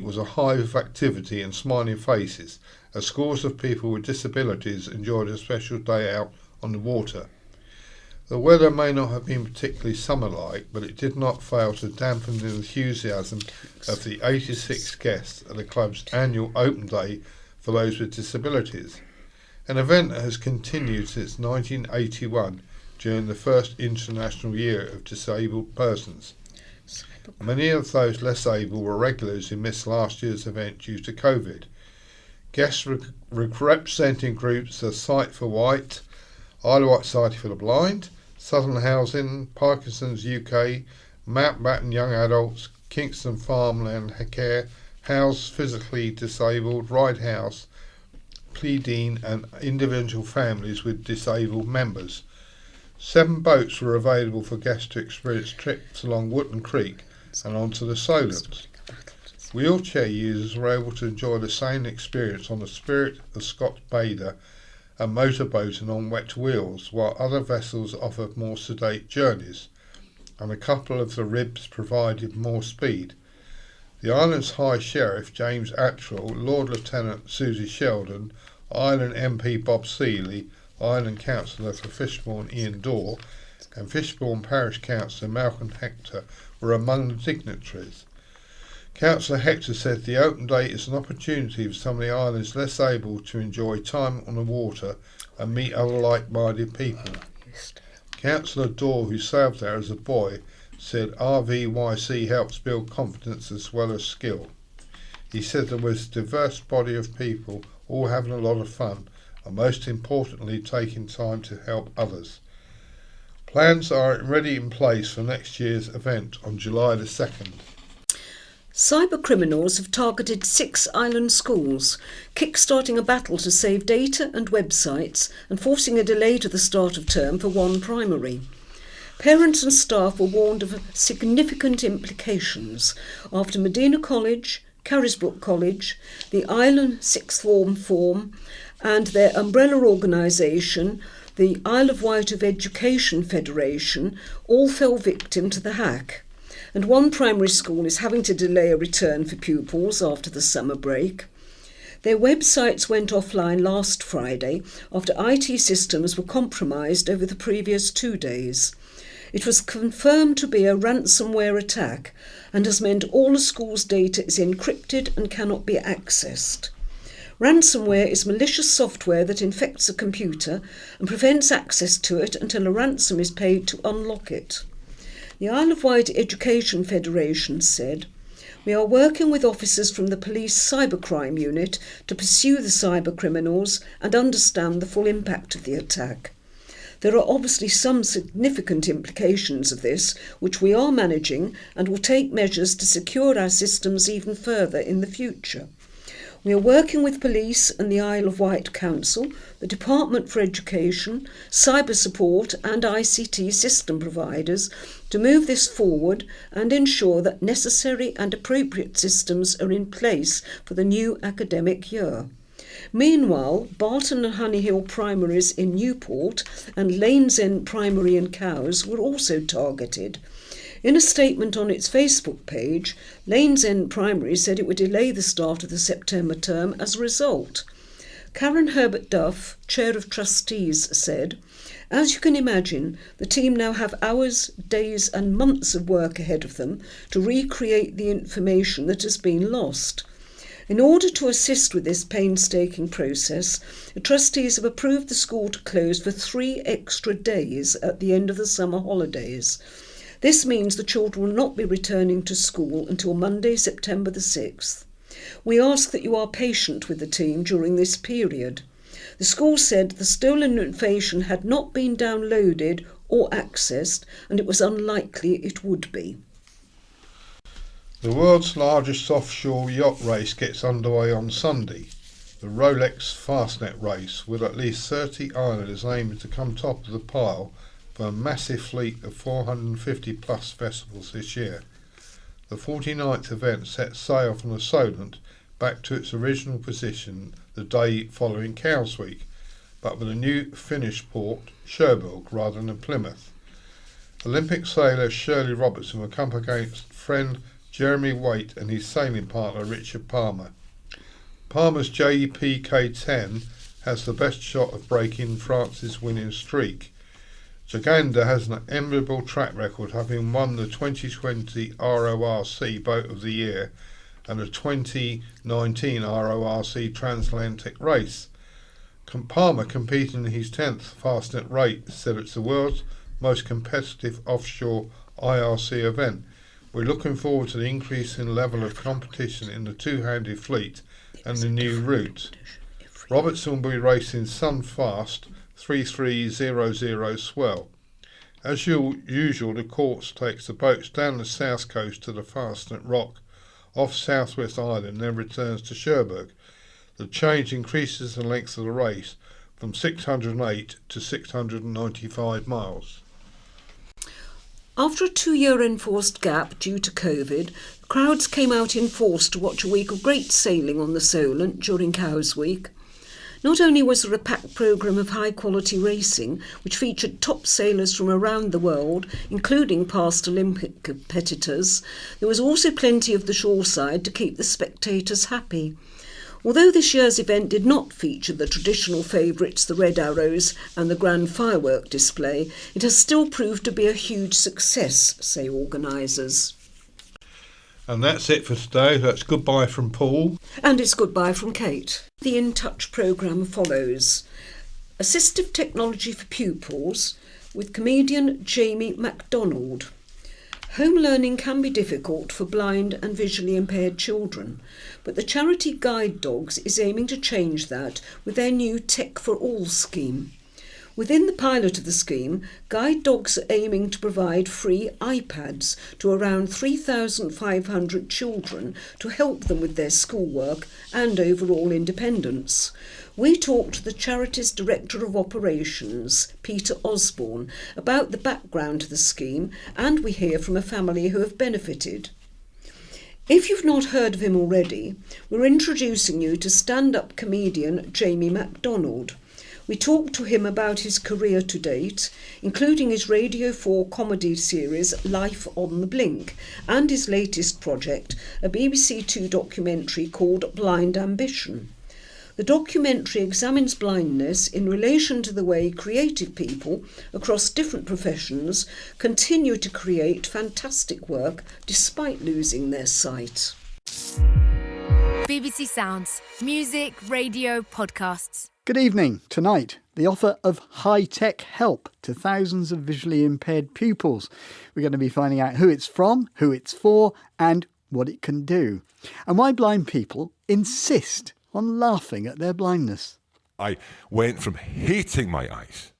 [SPEAKER 6] was a hive of activity and smiling faces as scores of people with disabilities enjoyed a special day out on the water. The weather may not have been particularly summer-like, but it did not fail to dampen the enthusiasm of the 86 guests at the club's annual open day for those with disabilities, an event that has continued since 1981 during the first International Year of Disabled Persons. Many of those less able were regulars who missed last year's event due to COVID. Guests representing groups are Sight for Wight, Isle of Wight Society for the Blind, Southern Housing, Parkinson's UK, Mountbatten young adults, Kingston farmland care, house physically disabled, ride house, Pleadine and individual families with disabled members. 7 boats were available for guests to experience trips along Wootton Creek and onto the Solent. Wheelchair users were able to enjoy the same experience on the Spirit of Scots Bader and motorboating on wet wheels, while other vessels offered more sedate journeys, and a couple of the ribs provided more speed. The island's High Sheriff, James Attrell, Lord Lieutenant Susie Sheldon, Island MP Bob Seeley, Island Councillor for Fishbourne Ian Dorr, and Fishbourne Parish Councillor Malcolm Hector were among the dignitaries. Councillor Hector said the open day is an opportunity for some of the islands less able to enjoy time on the water and meet other like-minded people. Councillor Dorr, who sailed there as a boy, said RVYC helps build confidence as well as skill. He said there was a diverse body of people all having a lot of fun and most importantly taking time to help others. Plans are already in place for next year's event on July the 2nd.
[SPEAKER 7] Cyber criminals have targeted 6 island schools, kick-starting a battle to save data and websites and forcing a delay to the start of term for 1 primary. Parents and staff were warned of significant implications after Medina College, Carisbrooke College, the Island Sixth Form and their umbrella organisation, the Isle of Wight of Education Federation, all fell victim to the hack. And 1 primary school is having to delay a return for pupils after the summer break. Their websites went offline last Friday after IT systems were compromised over the previous 2 days. It was confirmed to be a ransomware attack and has meant all the school's data is encrypted and cannot be accessed. Ransomware is malicious software that infects a computer and prevents access to it until a ransom is paid to unlock it. The Isle of Wight Education Federation said, "We are working with officers from the police cybercrime unit to pursue the cyber criminals and understand the full impact of the attack. There are obviously some significant implications of this, which we are managing and will take measures to secure our systems even further in the future. We are working with police and the Isle of Wight Council, the Department for Education, cyber support and ICT system providers to move this forward and ensure that necessary and appropriate systems are in place for the new academic year." Meanwhile, Barton and Honeyhill primaries in Newport and Lanes End Primary in Cowes were also targeted. In a statement on its Facebook page, Lanes End Primary said it would delay the start of the September term as a result. Karen Herbert Duff, Chair of Trustees, said, "As you can imagine, the team now have hours, days and months of work ahead of them to recreate the information that has been lost. In order to assist with this painstaking process, the trustees have approved the school to close for 3 extra days at the end of the summer holidays. This means the children will not be returning to school until Monday, September the 6th. We ask that you are patient with the team during this period." The school said the stolen information had not been downloaded or accessed, and it was unlikely it would be.
[SPEAKER 6] The world's largest offshore yacht race gets underway on Sunday, the Rolex Fastnet race, with at least 30 islanders aiming to come top of the pile for a massive fleet of 450 plus vessels this year. The 49th event sets sail from the Solent back to its original position the day following Cowes Week, but with a new Finnish port, Cherbourg, rather than Plymouth. Olympic sailor Shirley Robertson will come against friend Jeremy Wight and his sailing partner Richard Palmer. Palmer's JPK-10 has the best shot of breaking France's winning streak. Jaganda has an enviable track record, having won the 2020 RORC Boat of the Year and the 2019 RORC Transatlantic Race. Palmer, competing in his 10th Fastnet race, said it's the world's most competitive offshore IRC event. We're looking forward to the increase in level of competition in the two-handed fleet and the new route. Robertson will be racing Sunfast 3300 Swell. As usual, the course takes the boats down the south coast to the Fastnet Rock off Southwest Island, then returns to Cherbourg. The change increases the length of the race from 608 to 695 miles.
[SPEAKER 7] After a 2-year enforced gap due to COVID, crowds came out in force to watch a week of great sailing on the Solent during Cowes Week. Not only was there a packed programme of high-quality racing, which featured top sailors from around the world, including past Olympic competitors, there was also plenty of the shoreside to keep the spectators happy. Although this year's event did not feature the traditional favourites, the Red Arrows and the grand firework display, it has still proved to be a huge success, say organisers.
[SPEAKER 6] And that's it for today. That's goodbye from Paul.
[SPEAKER 7] And it's goodbye from Kate. The In Touch programme follows. Assistive technology for pupils with comedian Jamie MacDonald. Home learning can be difficult for blind and visually impaired children, but the charity Guide Dogs is aiming to change that with their new Tech for All scheme. Within the pilot of the scheme, Guide Dogs are aiming to provide free iPads to around 3,500 children to help them with their schoolwork and overall independence. We talked to the charity's Director of Operations, Peter Osborne, about the background to the scheme, and we hear from a family who have benefited. If you've not heard of him already, we're introducing you to stand-up comedian Jamie MacDonald. We talked to him about his career to date, including his Radio 4 comedy series Life on the Blink, and his latest project, a BBC Two documentary called Blind Ambition. The documentary examines blindness in relation to the way creative people across different professions continue to create fantastic work despite losing their sight.
[SPEAKER 8] BBC Sounds. Music, radio, podcasts.
[SPEAKER 9] Good evening. Tonight, the offer of high-tech help to thousands of visually impaired pupils. We're going to be finding out who it's from, who it's for and what it can do. And why blind people insist on laughing at their blindness.
[SPEAKER 10] I went from hating my eyes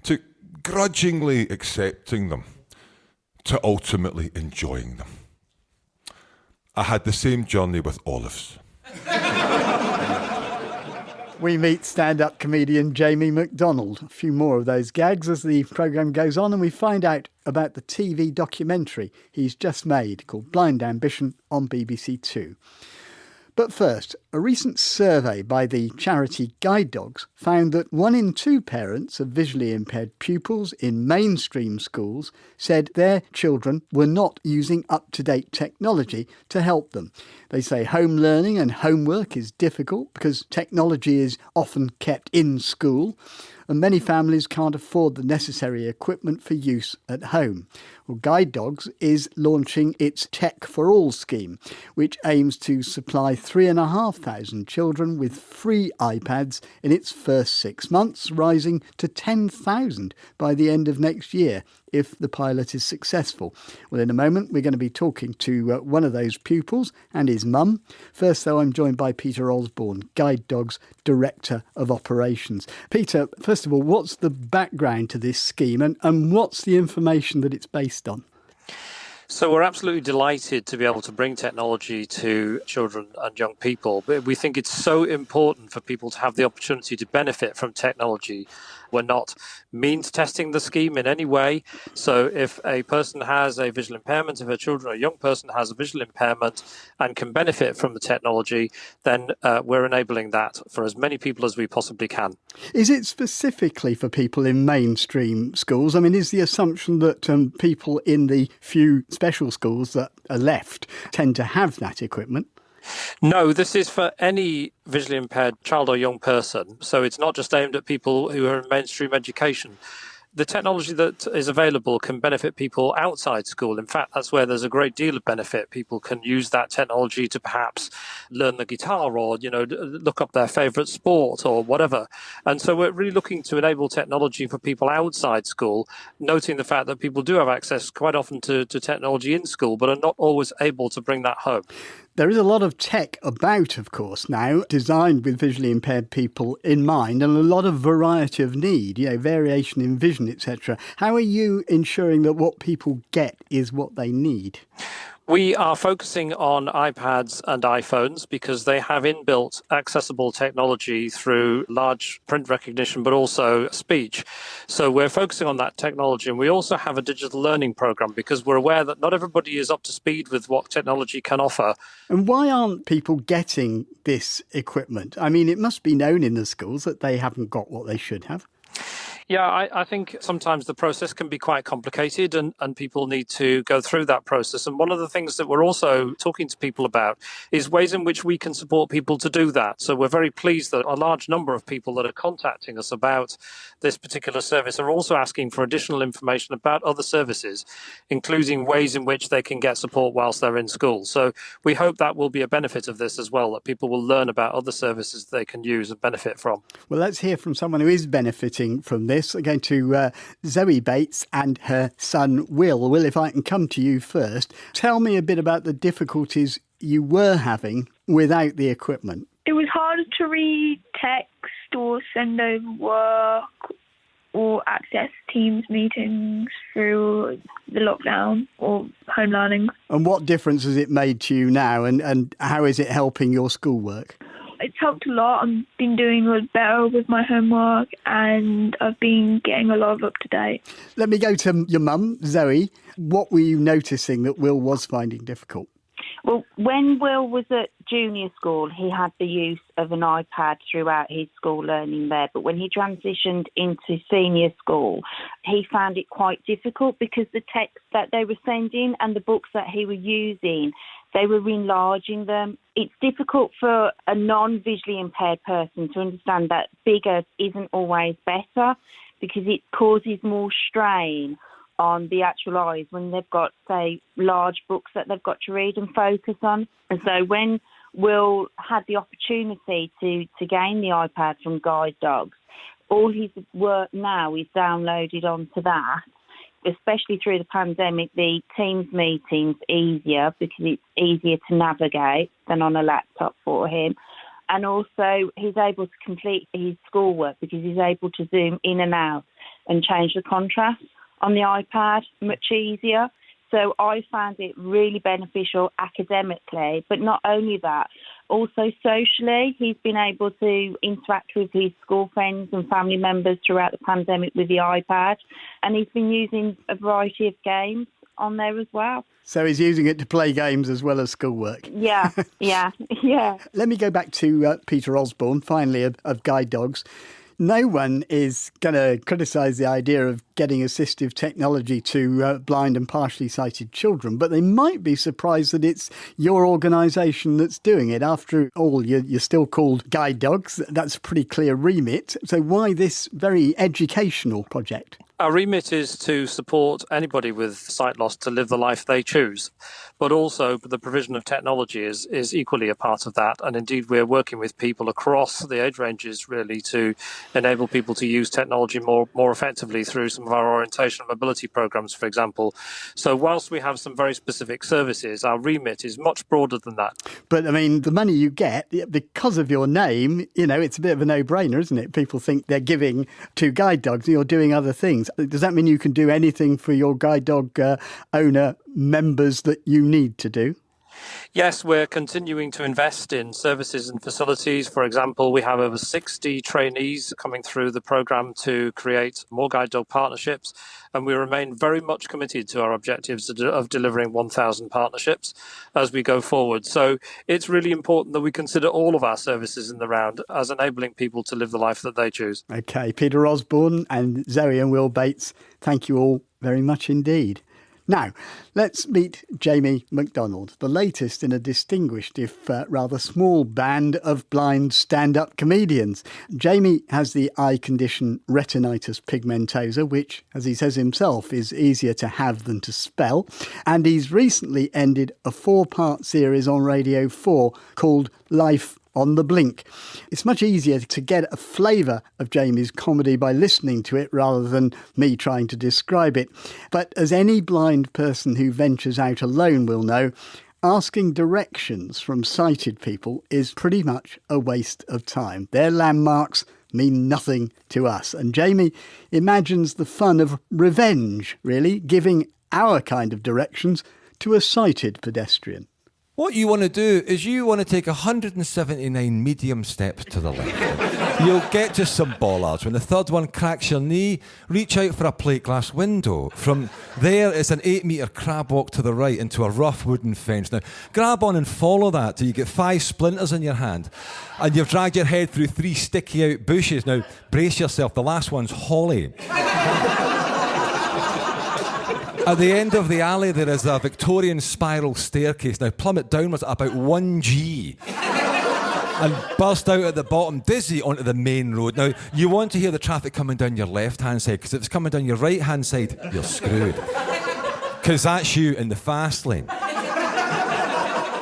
[SPEAKER 10] to grudgingly accepting them to ultimately enjoying them. I had the same journey with olives.
[SPEAKER 9] We meet stand-up comedian Jamie MacDonald. A few more of those gags as the programme goes on, and we find out about the TV documentary he's just made called Blind Ambition on BBC Two. But first, a recent survey by the charity Guide Dogs found that 1 in 2 parents of visually impaired pupils in mainstream schools said their children were not using up-to-date technology to help them. They say home learning and homework is difficult because technology is often kept in school, and many families can't afford the necessary equipment for use at home. Well, Guide Dogs is launching its Tech for All scheme, which aims to supply 3,500 children with free iPads in its first 6 months, rising to 10,000 by the end of next year, if the pilot is successful. Well, in a moment, we're going to be talking to one of those pupils and his mum. First, though, I'm joined by Peter Osborne, Guide Dogs Director of Operations. Peter, first of all, what's the background to this scheme and what's the information that it's based on?
[SPEAKER 11] So we're absolutely delighted to be able to bring technology to children and young people, but we think it's so important for people to have the opportunity to benefit from technology. We're not means testing the scheme in any way. So if a person has a visual impairment, if a children or a young person has a visual impairment and can benefit from the technology, then we're enabling that for as many people as we possibly can.
[SPEAKER 9] Is it specifically for people in mainstream schools? I mean, is the assumption that people in the few special schools that are left tend to have that equipment?
[SPEAKER 11] No, this is for any visually impaired child or young person. So it's not just aimed at people who are in mainstream education. The technology that is available can benefit people outside school. In fact, that's where there's a great deal of benefit. People can use that technology to perhaps learn the guitar or, look up their favourite sport or whatever. And so we're really looking to enable technology for people outside school, noting the fact that people do have access quite often to technology in school, but are not always able to bring that home.
[SPEAKER 9] There is a lot of tech about, of course, now, designed with visually impaired people in mind, and a lot of variety of need, variation in vision, etc. How are you ensuring that what people get is what they need?
[SPEAKER 11] We are focusing on iPads and iPhones because they have inbuilt accessible technology through large print recognition, but also speech. So we're focusing on that technology. And we also have a digital learning program because we're aware that not everybody is up to speed with what technology can offer.
[SPEAKER 9] And why aren't people getting this equipment? I mean, it must be known in the schools that they haven't got what they should have.
[SPEAKER 11] Yeah, I think sometimes the process can be quite complicated and people need to go through that process. And one of the things that we're also talking to people about is ways in which we can support people to do that. So we're very pleased that a large number of people that are contacting us about this particular service are also asking for additional information about other services, including ways in which they can get support whilst they're in school. So we hope that will be a benefit of this as well, that people will learn about other services they can use and benefit from.
[SPEAKER 9] Well, let's hear from someone who is benefiting from this. We're going to Zoe Bates and her son Will. Will, if I can come to you first, tell me a bit about the difficulties you were having without the equipment.
[SPEAKER 12] It was harder to read text or send over work or access Teams meetings through the lockdown or home learning.
[SPEAKER 9] And what difference has it made to you now, and how is it helping your schoolwork?
[SPEAKER 12] It's helped a lot. I've been doing a lot better with my homework and I've been getting a lot up to date.
[SPEAKER 9] Let me go to your mum, Zoe. What were you noticing that Will was finding difficult?
[SPEAKER 13] Well, when Will was at junior school, he had the use of an iPad throughout his school learning there. But when he transitioned into senior school, he found it quite difficult because the text that they were sending and the books that he was using, they were enlarging them. It's difficult for a non-visually impaired person to understand that bigger isn't always better because it causes more strain on the actual eyes when they've got, say, large books that they've got to read and focus on. And so when Will had the opportunity to gain the iPad from Guide Dogs, all his work now is downloaded onto that. Especially through the pandemic, the Teams meeting's easier because it's easier to navigate than on a laptop for him. And also he's able to complete his schoolwork because he's able to zoom in and out and change the contrast on the iPad much easier. So I found it really beneficial academically, but not only that, also socially. He's been able to interact with his school friends and family members throughout the pandemic with the iPad, and he's been using a variety of games on there as well.
[SPEAKER 9] So he's using it to play games as well as schoolwork.
[SPEAKER 13] Yeah.
[SPEAKER 9] Let me go back to Peter Osborne, finally, of Guide Dogs. No one is going to criticise the idea of getting assistive technology to blind and partially sighted children, but they might be surprised that it's your organisation that's doing it. After all, you're still called Guide Dogs. That's a pretty clear remit. So why this very educational project?
[SPEAKER 11] Our remit is to support anybody with sight loss to live the life they choose, but also the provision of technology is equally a part of that. And indeed, we're working with people across the age ranges really to enable people to use technology more effectively through some of our orientation and mobility programs, for example. So whilst we have some very specific services, our remit is much broader than that.
[SPEAKER 9] But I mean, the money you get, because of your name, it's a bit of a no-brainer, isn't it? People think they're giving to Guide Dogs and you're doing other things. Does that mean you can do anything for your Guide Dog owner members that you need to do?
[SPEAKER 11] Yes, we're continuing to invest in services and facilities. For example, we have over 60 trainees coming through the programme to create more guide dog partnerships, and we remain very much committed to our objectives of delivering 1,000 partnerships as we go forward. So it's really important that we consider all of our services in the round as enabling people to live the life that they choose.
[SPEAKER 9] OK, Peter Osborne and Zoe and Will Bates, thank you all very much indeed. Now, let's meet Jamie MacDonald, the latest in a distinguished, if rather small, band of blind stand-up comedians. Jamie has the eye condition retinitis pigmentosa, which, as he says himself, is easier to have than to spell. And he's recently ended a 4-part series on Radio 4 called Life on the Blink. It's much easier to get a flavour of Jamie's comedy by listening to it rather than me trying to describe it. But as any blind person who ventures out alone will know, asking directions from sighted people is pretty much a waste of time. Their landmarks mean nothing to us. And Jamie imagines the fun of revenge, really, giving our kind of directions to a sighted pedestrian.
[SPEAKER 14] What you want to do is you want to take 179 medium steps to the left. You'll get to some bollards. When the third one cracks your knee, reach out for a plate glass window. From there, it's an 8-metre crab walk to the right into a rough wooden fence. Now, grab on and follow that till you get 5 splinters in your hand. And you've dragged your head through 3 sticky out bushes. Now, brace yourself. The last one's holly. At the end of the alley, there is a Victorian spiral staircase. Now, plummet downwards at about 1G and burst out at the bottom, dizzy, onto the main road. Now, you want to hear the traffic coming down your left-hand side, because if it's coming down your right-hand side, you're screwed. Because that's you in the fast lane.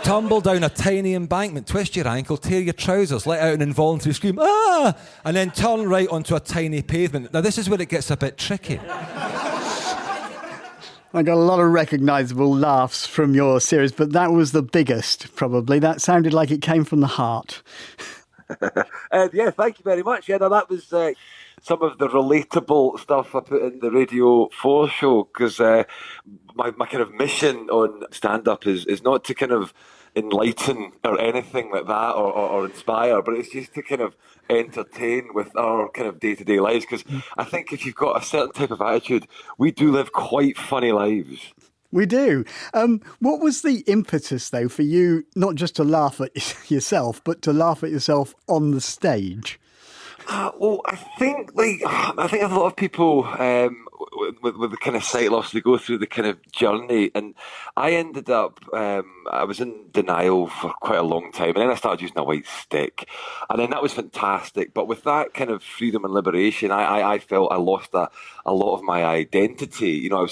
[SPEAKER 14] Tumble down a tiny embankment, twist your ankle, tear your trousers, let out an involuntary scream, ah! And then turn right onto a tiny pavement. Now, this is where it gets a bit tricky.
[SPEAKER 9] I got a lot of recognisable laughs from your series, but that was the biggest, probably. That sounded like it came from the heart.
[SPEAKER 15] Yeah, thank you very much. Yeah, no, that was some of the relatable stuff I put in the Radio 4 show, because my kind of mission on stand-up is not to kind of enlighten or anything like that or inspire, but it's just to kind of entertain with our kind of day-to-day lives, because I think if you've got a certain type of attitude, we do live quite funny lives.
[SPEAKER 9] We do. What was the impetus, though, for you not just to laugh at yourself, but to laugh at yourself on the stage?
[SPEAKER 15] Well, I think a lot of people with the kind of sight loss, they go through the kind of journey, and I ended up I was in denial for quite a long time, and then I started using a white stick, and then that was fantastic. But with that kind of freedom and liberation, I felt I lost a lot of my identity. You know,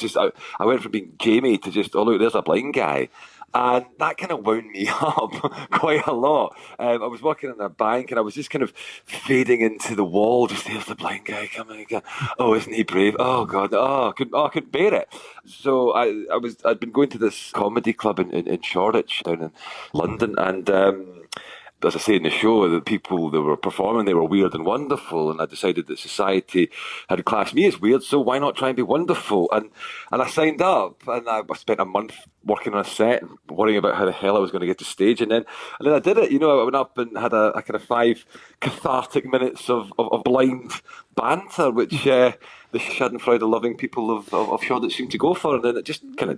[SPEAKER 15] I went from being Jamie to just, oh look, there's a blind guy. And that kind of wound me up quite a lot. I was working in a bank, and I was just kind of fading into the wall. Just, there's the blind guy coming again. Oh, isn't he brave? Oh God, I couldn't bear it. So I'd been going to this comedy club in Shoreditch down in London, and as I say in the show, the people that were performing, they were weird and wonderful, and I decided that society had classed me as weird, so why not try and be wonderful? And I signed up, and I spent a month working on a set, worrying about how the hell I was going to get to stage, and then I did it. You know, I went up and had a kind of 5 cathartic minutes of blind banter, which the Schadenfreude-loving people of Shoreditch seemed to go for, and then it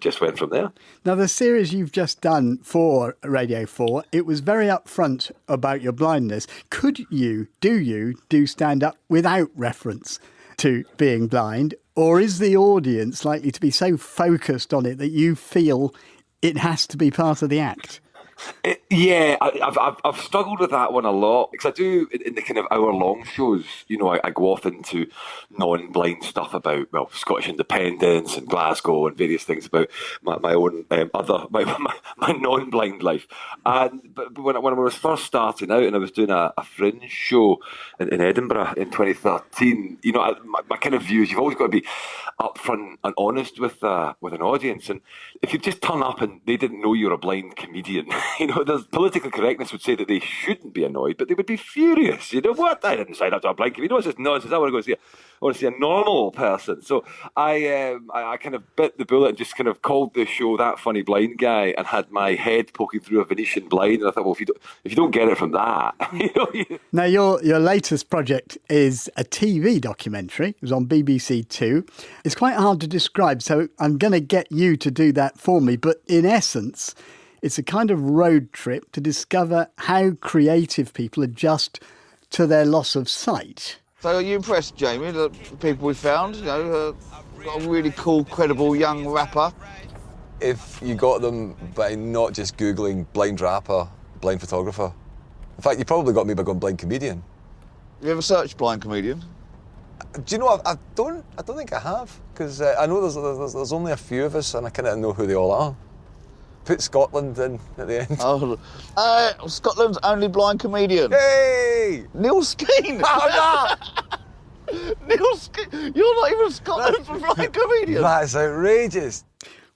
[SPEAKER 15] just went from there.
[SPEAKER 9] Now, the series you've just done for Radio 4, it was very upfront about your blindness. Do you do stand-up without reference to being blind, or is the audience likely to be so focused on it that you feel it has to be part of the act?
[SPEAKER 15] Yeah, I've struggled with that one a lot, because I do in the kind of hour-long shows. You know, I go off into non-blind stuff about Scottish independence and Glasgow and various things about my own my non-blind life. But when I was first starting out and I was doing a Fringe show in Edinburgh in 2013, you know, my kind of view is you've always got to be upfront and honest with an audience, and if you just turn up and they didn't know you're a blind comedian. You know, there's political correctness would say that they shouldn't be annoyed, but they would be furious. You know, what? I didn't sign up to a blind comedian. No, it's just nonsense. I want to see a normal person. So I kind of bit the bullet and just kind of called the show That Funny Blind Guy, and had my head poking through a Venetian blind. And I thought, well, if you don't get it from that, you know.
[SPEAKER 9] Now, your latest project is a TV documentary. It was on BBC Two. It's quite hard to describe, so I'm going to get you to do that for me. But in essence, it's a kind of road trip to discover how creative people adjust to their loss of sight.
[SPEAKER 16] So are you impressed, Jamie, the people we found? You know, got a really cool, credible young rapper.
[SPEAKER 17] If you got them by not just Googling blind rapper, blind photographer. In fact, you probably got me by going blind comedian.
[SPEAKER 16] You ever searched blind comedian?
[SPEAKER 17] Do you know, I don't think I have, because I know there's only a few of us, and I kind of know who they all are. Put Scotland in at the end.
[SPEAKER 16] Oh, Scotland's only blind comedian.
[SPEAKER 17] Hey!
[SPEAKER 16] Neil Skeen!
[SPEAKER 17] Oh, no!
[SPEAKER 16] Neil Skeen! You're not even Scotland's blind comedian!
[SPEAKER 17] That's outrageous.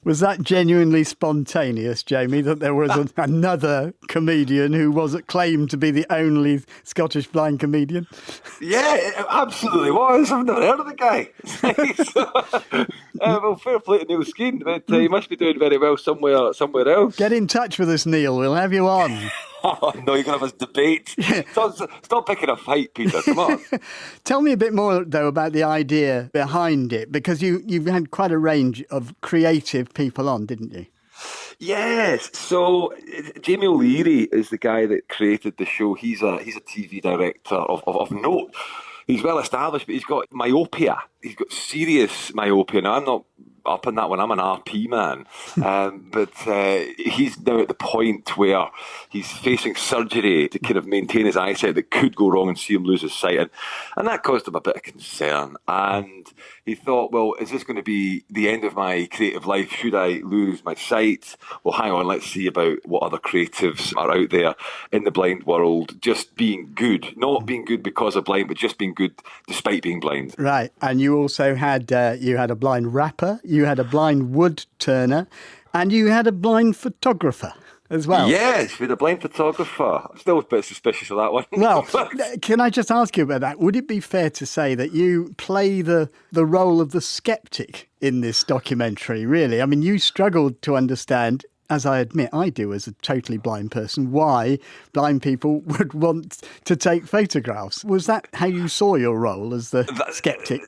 [SPEAKER 9] Was that genuinely spontaneous, Jamie, that there was another comedian who claimed to be the only Scottish blind comedian?
[SPEAKER 15] Yeah, it absolutely was. I've never heard of the guy. Well, fair play to Neil Skeen, but he must be doing very well somewhere else.
[SPEAKER 9] Get in touch with us, Neil. We'll have you on.
[SPEAKER 15] Oh, no, you're going to have us debate. Stop picking a fight, Peter. Come on.
[SPEAKER 9] Tell me a bit more, though, about the idea behind it, because you've had quite a range of creative people on, didn't you?
[SPEAKER 15] Yes. So Jamie O'Leary is the guy that created the show. He's a TV director of note. He's well established, but he's got myopia. He's got serious myopia. Now, I'm not up on that one. I'm an RP man. But he's now at the point where he's facing surgery to kind of maintain his eyesight that could go wrong and see him lose his sight. And that caused him a bit of concern. And he thought, well, is this going to be the end of my creative life? Should I lose my sight? Well, hang on, let's see about what other creatives are out there in the blind world, just being good. Not being good because of blind, but just being good despite being blind.
[SPEAKER 9] Right. And you also had a blind rapper, you had a blind wood turner, and you had a blind photographer as well.
[SPEAKER 15] Yes, with a blind photographer. I'm still a bit suspicious of that one.
[SPEAKER 9] Well, can I just ask you about that? Would it be fair to say that you play the role of the sceptic in this documentary, really? I mean, you struggled to understand, as I admit I do as a totally blind person, why blind people would want to take photographs. Was that how you saw your role as the sceptic?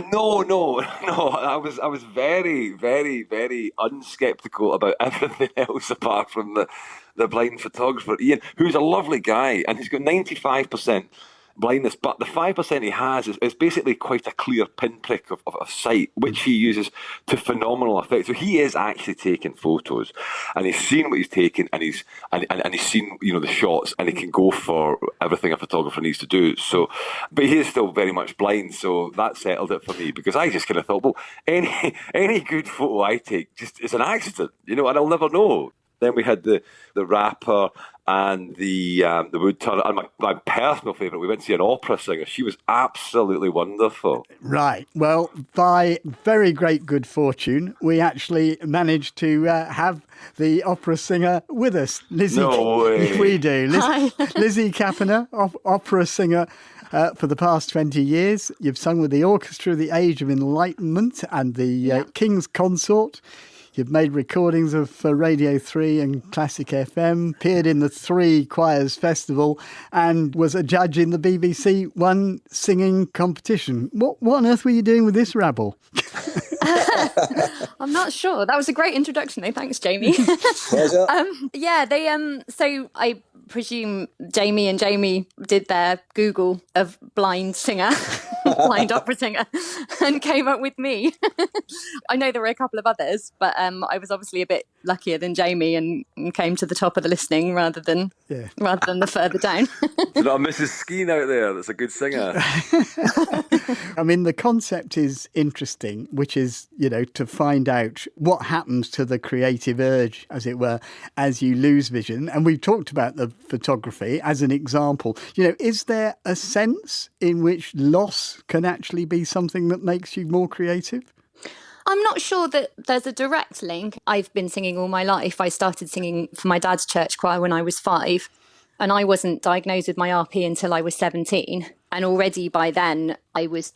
[SPEAKER 15] No. I was very, very, very unsceptical about everything else apart from the blind photographer, Ian, who's a lovely guy, and he's got 95% blindness, but the 5% he has is basically quite a clear pinprick of sight, which he uses to phenomenal effect. So he is actually taking photos, and he's seen what he's taken, and he's seen the shots, and he can go for everything a photographer needs to do. So, but he is still very much blind, so that settled it for me, because I just kind of thought, well, any good photo I take just is an accident, and I'll never know. Then we had the rapper and the wood turner, and my personal favourite, we went to see an opera singer. She was absolutely wonderful.
[SPEAKER 9] Right. Well, by very great good fortune, we actually managed to have the opera singer with us. Lizzie.
[SPEAKER 15] No way.
[SPEAKER 9] We do. Lizzie Kapaner, opera singer. For the past 20 years, you've sung with the Orchestra of the Age of Enlightenment and the King's Consort. You've made recordings for Radio 3 and Classic FM, appeared in the 3 Choirs Festival, and was a judge in the BBC One singing competition. What on earth were you doing with this rabble?
[SPEAKER 18] I'm not sure. That was a great introduction, though. Thanks, Jamie.
[SPEAKER 17] Pleasure.
[SPEAKER 18] So I presume Jamie and Jamie did their Google of blind singer, blind opera singer, and came up with me. I know there were a couple of others, but I was obviously a bit luckier than Jamie and came to the top of the listening rather than the further down.
[SPEAKER 15] There's not a Mrs. Skeen out there that's a good singer.
[SPEAKER 9] I mean, the concept is interesting, which is, to find out what happens to the creative urge, as it were, as you lose vision. And we've talked about the photography as an example. Is there a sense in which loss can actually be something that makes you more creative?
[SPEAKER 18] I'm not sure that there's a direct link. I've been singing all my life. I started singing for my dad's church choir when I was 5, and I wasn't diagnosed with my RP until I was 17. And already by then, I was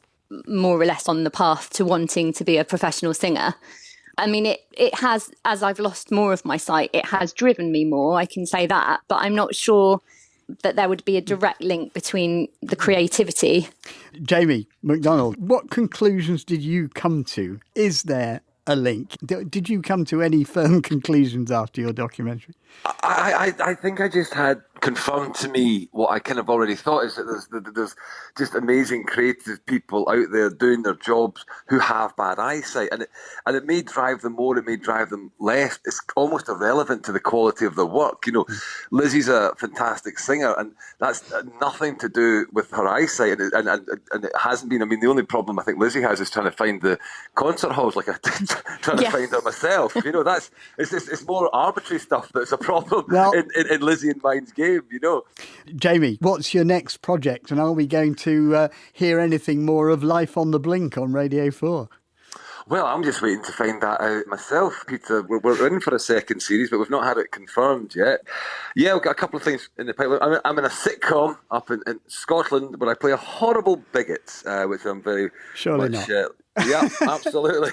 [SPEAKER 18] more or less on the path to wanting to be a professional singer. I mean, it has, as I've lost more of my sight, it has driven me more, I can say that, but I'm not sure that there would be a direct link between the creativity.
[SPEAKER 9] Jamie McDonald, what conclusions did you come to? Is there a link? Did you come to any firm conclusions after your documentary?
[SPEAKER 15] I think I just had confirmed to me what I kind of already thought, is that there's just amazing creative people out there doing their jobs who have bad eyesight, and it may drive them more, it may drive them less. It's almost irrelevant to the quality of their work. Lizzie's a fantastic singer, and that's nothing to do with her eyesight, and it hasn't been. I mean, the only problem I think Lizzie has is trying to find the concert halls, like trying to find her myself. It's more arbitrary stuff that's a problem in Lizzie and mine's game.
[SPEAKER 9] Jamie, what's your next project, and are we going to hear anything more of Life on the Blink on Radio 4?
[SPEAKER 15] Well, I'm just waiting to find that out myself, Peter. We're in for a second series, but we've not had it confirmed yet. Yeah, we've got a couple of things in the pipeline. I'm in a sitcom up in Scotland where I play a horrible bigot, which I'm very
[SPEAKER 9] Surely
[SPEAKER 15] much...
[SPEAKER 9] not.
[SPEAKER 15] Yeah, absolutely.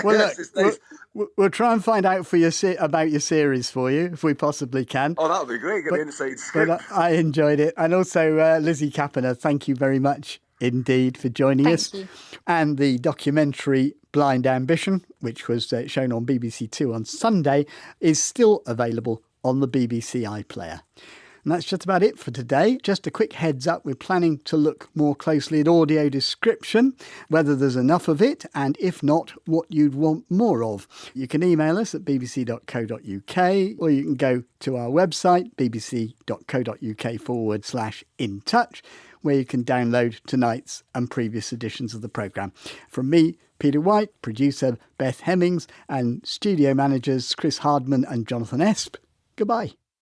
[SPEAKER 9] Well,
[SPEAKER 15] Yes, it's nice.
[SPEAKER 9] we'll try and find out for about your series for you, if we possibly can.
[SPEAKER 15] Oh, that would be great. Get the inside scoop.
[SPEAKER 9] But I enjoyed it. And also, Lizzie Kapaner, thank you very much indeed for joining us.
[SPEAKER 18] Thank you.
[SPEAKER 9] And the documentary Blind Ambition, which was shown on BBC Two on Sunday, is still available on the BBC iPlayer. And that's just about it for today. Just a quick heads up, we're planning to look more closely at audio description, whether there's enough of it, and if not, what you'd want more of. You can email us at bbc.co.uk, or you can go to our website, bbc.co.uk/in touch, where you can download tonight's and previous editions of the programme. From me, Peter Wight, producer Beth Hemmings, and studio managers Chris Hardman and Jonathan Esp, goodbye.